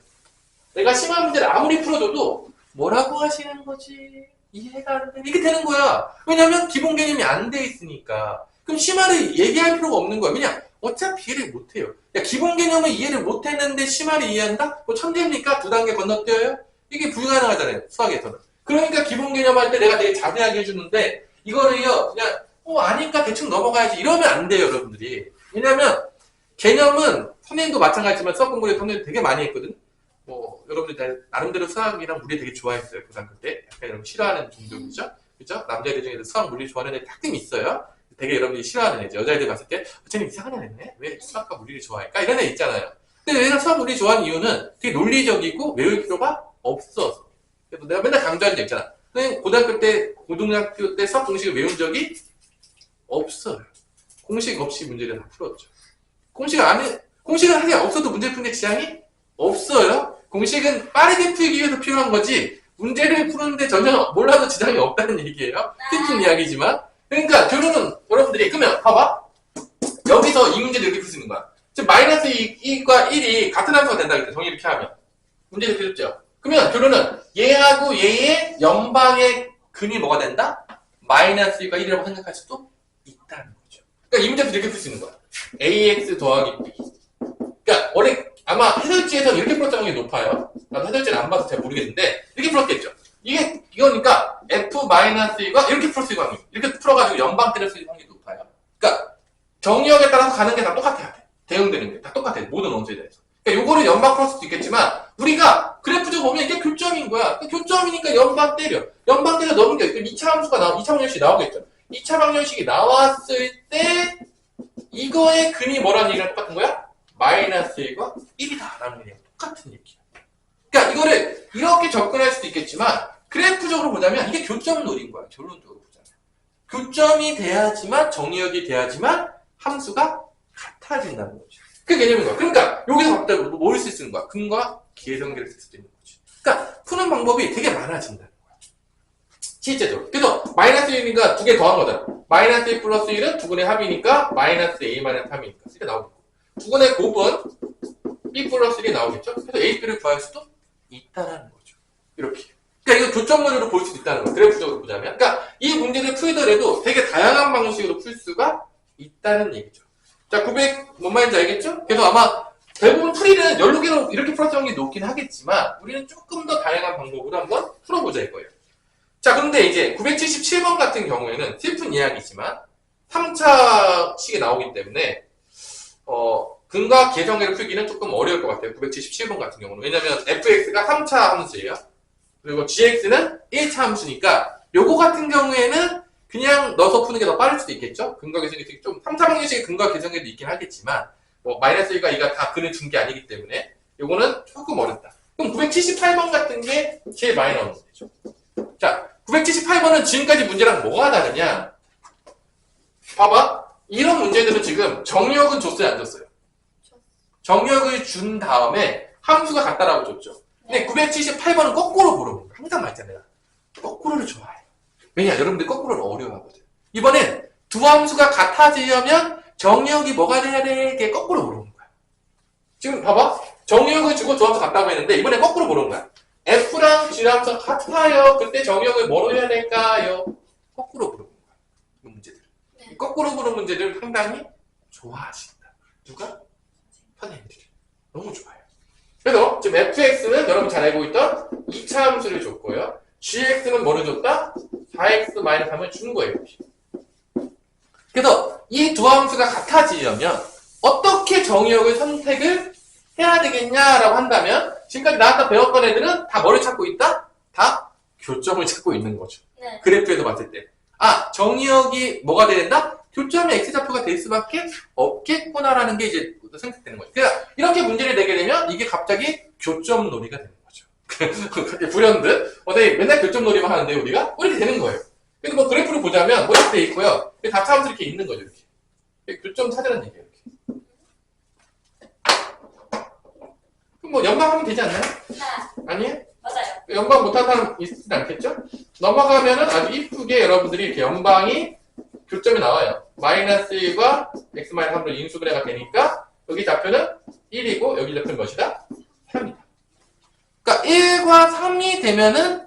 내가 심화 문제를 아무리 풀어줘도 뭐라고 하시는 거지? 이해가 안 돼. 이게 되는 거야. 왜냐면 기본 개념이 안 돼 있으니까. 그럼 심화를 얘기할 필요가 없는 거야. 왜냐? 어차피 이해를 못 해요. 야, 기본 개념을 이해를 못 했는데 심화를 이해한다? 뭐 천재입니까? 2단계 건너뛰어요? 이게 불가능하잖아요. 수학에서는. 그러니까 기본 개념 할 때 내가 되게 자세하게 해주는데 이거를요 그냥 아니까 대충 넘어가야지 이러면 안 돼요 여러분들이. 왜냐면 개념은 선생님도 마찬가지지만 수학 공부를 선생님 되게 많이 했거든. 뭐 여러분들 나름대로 수학이랑 물리 되게 좋아했어요 고등학교 때. 약간 여러분 싫어하는 종족이죠. 그죠? 남자애들 중에도 수학 물리 좋아하는 애들 가끔 있어요. 되게 여러분들이 싫어하는 애죠. 여자애들 봤을 때 쟤는 이상한 애네? 왜 수학과 물리를 좋아할까? 이런 애 있잖아요. 근데 얘가 수학 물리 좋아하는 이유는 되게 논리적이고 외울 필요가 없어서. 그래서 내가 맨날 강조하는 적 있잖아. 고등학교 때 수학 공식을 외운 적이 없어요. 공식 없이 문제를 다 풀었죠. 공식을 하게 없어도 문제 푸는 데 지장이 없어요. 공식은 빠르게 풀기 위해서 필요한 거지 문제를 푸는데 전혀 몰라도 지장이 없다는 얘기예요. 슬픈 이야기지만. 그러니까 결론은 여러분들이 그러면 봐봐. 여기서 이 문제를 이렇게 풀 수 있는 거야. 지금 마이너스 2과 1이 같은 함수가 된다 그랬죠. 정의 이렇게 하면. 문제를 풀었죠. 그러면 결론은 얘하고 얘의 연방의 근이 뭐가 된다? 마이너스 1과 1이라고 생각할 수도 있다는 거죠. 그러니까 이 문제도 이렇게 풀 수 있는 거야. ax 더하기 b. 그러니까 원래 아마 해설지에서는 이렇게 풀었던 확률이 높아요. 나도 해설지는 안 봐서 잘 모르겠는데 이렇게 풀었겠죠. 이거니까 f-1과 이렇게 풀 수 있는 확률. 이렇게 풀어가지고 연방 때릴 수 있는 확률이 높아요. 그러니까 정리역에 따라서 가는 게 다 똑같아야 돼. 대응되는 게 다 똑같아요. 모든 원소에 대해서. 그러니까 요거를 연방 풀 수도 있겠지만 우리가 그래프적으로 보면 이게 교점인 거야. 교점이니까 연방 때려. 연방 때려 넣으면 돼. 2차 함수가 2차 방정식이 나오겠죠. 2차 방정식이 나왔을 때 이거의 근이 뭐라는 얘기랑 똑같은 거야? 마이너스 1과 1이다 라는 얘기랑 똑같은 얘기야. 그러니까 이거를 이렇게 접근할 수도 있겠지만 그래프적으로 보자면 이게 교점을 노린 거야. 결론적으로 보자면. 교점이 돼야지만 정의역이 돼야지만 함수가 같아진다는 거죠. 그 개념인 거야. 그러니까 여기서 갑자기 뭘 쓸 수 있는 거야? 근과 기의 관계를 쓸 수도 있는 거지. 그러니까 푸는 방법이 되게 많아진다는 거야. 실제적으로. 그래서 마이너스 1이니까 두 개 더한 거잖아. 마이너스 1 플러스 1은 두 군의 합이니까 마이너스 a 마이너스 3이니까 이렇게 나오겠고 두 군의 곱은 b 플러스 1이 나오겠죠. 그래서 a, b를 구할 수도 있다는 거죠. 이렇게. 그러니까 이거 교점론으로 볼 수도 있다는 거야. 그래프적으로 보자면. 그러니까 이 문제를 풀더라도 되게 다양한 방식으로 풀 수가 있다는 얘기죠. 자, 900, 뭔 말인지 알겠죠? 그래서 아마 대부분 풀이는 여러 개로 이렇게 풀었을 확률이 높긴 하겠지만 우리는 조금 더 다양한 방법으로 한번 풀어보자 이거예요. 자, 그런데 이제 977번 같은 경우에는 슬픈 이야기지만 3차식이 나오기 때문에 근과 계정계를 풀기는 조금 어려울 것 같아요. 977번 같은 경우는. 왜냐면 fx가 3차 함수예요. 그리고 gx는 1차 함수니까 요거 같은 경우에는 그냥 넣어서 푸는 게 더 빠를 수도 있겠죠? 근과 계정계 좀 3차 방정식의 근과 계정계도 있긴 하겠지만 뭐 마이너스 1과 2가 다 근을 준 게 아니기 때문에 요거는 조금 어렵다. 그럼 978번 같은 게 제일 많이 나오는 문제죠. 자, 978번은 지금까지 문제랑 뭐가 다르냐? 봐봐. 이런 문제들은 지금 정의역은 줬어요, 안 줬어요? 정의역을 준 다음에 함수가 같다라고 줬죠. 근데 978번은 거꾸로 물어보는 거야. 항상 말했잖아요. 거꾸로를 좋아해요. 왜냐? 여러분들 거꾸로를 어려워하거든. 이번엔 두 함수가 같아지려면 정의역이 뭐가 돼야 돼? 이게 거꾸로 물어보는 거야. 지금 봐봐. 정의역을 주고 두 함수 같다고 했는데 이번엔 거꾸로 물어보는 거야. F랑 G랑 함수가 같아요. 그때 정의역을 뭐로 해야 될까요? 거꾸로 물어보는 거야. 이 문제들. 이 거꾸로 물어보는 문제들 상당히 좋아하신다. 누가? 선생님들이. 너무 좋아요. 그래서 지금 fx는 여러분 잘 알고 있던 2차 함수를 줬고요. gx는 뭐를 줬다? 4x-3을 준 거예요. 그래서 이 두 함수가 같아지려면 어떻게 정의역을 선택을 해야 되겠냐라고 한다면 지금까지 나왔던 배웠던 애들은 다 뭐를 찾고 있다? 다 교점을 찾고 있는 거죠.
네.
그래프에서 봤을 때. 아, 정의역이 뭐가 돼야 된다? 교점이 x좌표가 될 수밖에 없겠구나라는 게 이제 생각되는 거죠. 그러니까 이렇게 문제를 내게 되면 이게 갑자기 교점놀이가 되는 거죠. 그렇게 불현듯 네, 맨날 교점놀이만 하는데 우리가 이렇게 되는 거예요. 근데 뭐 그래프를 보자면 뭐 이렇게 돼 있고요. 다차 함수 이렇게 있는 거죠. 이렇게 교점 찾으라는 얘기예요. 이렇게. 그럼 뭐 연방하면 되지 않나요?
네.
아니에요?
맞아요.
연방 못한 사람 있진 않겠죠? 넘어가면은 아주 이쁘게 여러분들이 이렇게 연방이 교점이 나와요. 마이너스 1과 x-3로 인수분해가 되니까 여기 좌표는 1이고 여기 좌표는 몇이다? 3이다. 그러니까 1과 3이 되면은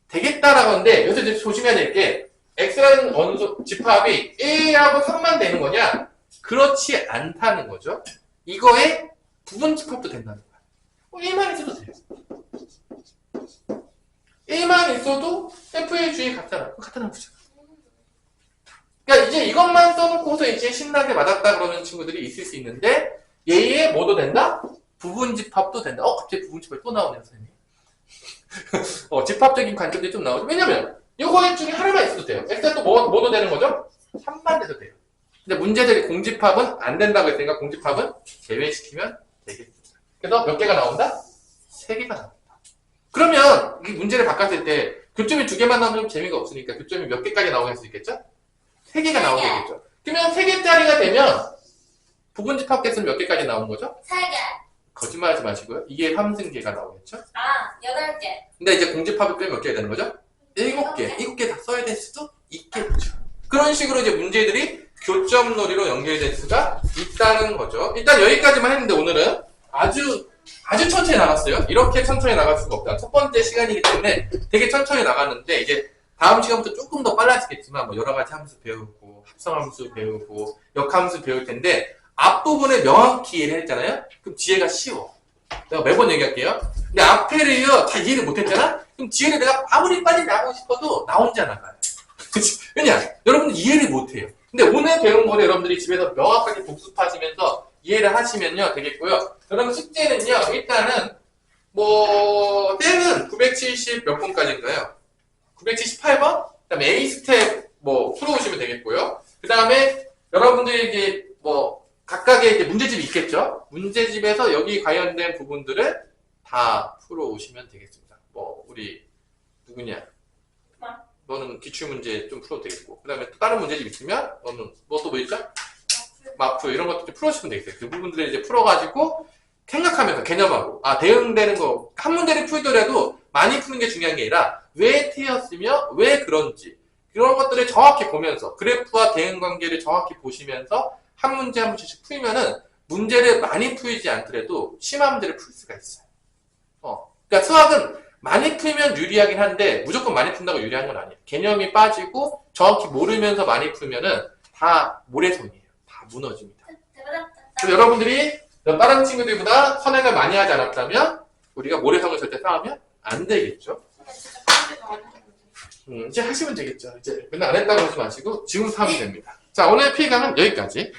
되겠다라고 하는데 여기서 이제 조심해야 될 게 x라는 원소 집합이 1하고 3만 되는 거냐? 그렇지 않다는 거죠. 이거에 부분 집합도 된다는 거야. 1만 있어도 돼요. 1만 있어도 f의 주의 같잖아. 같은 함수잖아. 그러니까 이제 이것만 써놓고서 이제 신나게 맞았다 그러는 친구들이 있을 수 있는데 얘의 뭐도 된다? 부분 집합도 된다. 갑자기 부분 집합이 또 나오네요, 선생님. 집합적인 관점들이 좀 나오죠. 왜냐면 요거 중에 하나만 있어도 돼요. x가 또 뭐도 되는 거죠? 3만 돼도 돼요. 근데 문제들이 공집합은 안 된다고 했으니까 공집합은 제외시키면 되겠습니다. 그래서 몇 개가 나온다? 3개가 나온다. 그러면 이 문제를 바꿨을 때 교점이 2개만 나오면 좀 재미가 없으니까 교점이 몇 개까지 나오게 할 수 있겠죠? 3개가 나오게 되겠죠. 그러면 3개짜리가 되면 부분집합 개수는 몇 개까지 나오는 거죠?
3개.
거짓말하지 마시고요. 이게 3승계가 나오겠죠?
8개.
근데 이제 공집합을 빼면 몇 개가 되는 거죠? 7개. 7개 다 써야 될 수도 있겠죠. 그런 식으로 이제 문제들이 교점놀이로 연결될 수가 있다는 거죠. 일단 여기까지만 했는데 오늘은 아주 천천히 나갔어요. 이렇게 천천히 나갈 수가 없다. 첫 번째 시간이기 때문에 되게 천천히 나갔는데 이제 다음 시간부터 조금 더 빨라지겠지만 뭐 여러 가지 함수 배우고 합성함수 배우고 역함수 배울 텐데 앞부분에 명확히 이해를 했잖아요. 그럼 뒤에가 쉬워. 내가 매번 얘기할게요. 근데 앞에를요 다 이해를 못했잖아. 그럼 뒤에를 내가 아무리 빨리 나가고 싶어도 나 혼자 나가요. 왜냐? 여러분들 이해를 못해요. 근데 오늘 배운 거를 여러분들이 집에서 명확하게 복습하시면서 이해를 하시면요 되겠고요. 여러분 숙제는요 일단은 뭐 땡은 970 몇 번까지인가요? 978번? 그 다음에 A 스텝 뭐 풀어오시면 되겠고요. 그 다음에 여러분들이 이제 뭐 각각의 이제 문제집이 있겠죠? 문제집에서 여기 관련된 부분들을 다 풀어오시면 되겠습니다. 뭐 우리 누구냐? 너는 기출문제 좀 풀어도 되겠고 그 다음에 또 다른 문제집 있으면 너는 뭐 또 뭐 있죠? 마프 이런 것도 좀 풀어주시면 되겠어요. 그 부분들을 이제 풀어가지고 생각하면서 개념하고 대응되는 거 한 문제를 풀더라도 많이 푸는 게 중요한 게 아니라 왜 트였으며 왜 그런지 그런 것들을 정확히 보면서 그래프와 대응 관계를 정확히 보시면서 한 문제 한 문제씩 풀면은 문제를 많이 풀지 않더라도 심한 문제를 풀 수가 있어요. 그러니까 수학은 많이 풀면 유리하긴 한데 무조건 많이 푼다고 유리한 건 아니에요. 개념이 빠지고 정확히 모르면서 많이 풀면은 다 모래성이에요. 다 무너집니다. 그래서 여러분들이 다른 친구들보다 선행을 많이 하지 않았다면 우리가 모래성을 절대 쌓으면 안 되겠죠. 이제 하시면 되겠죠. 이제 맨날 안 했다고 하지 마시고 지금부터 하면 됩니다. 자, 오늘 필강은 여기까지.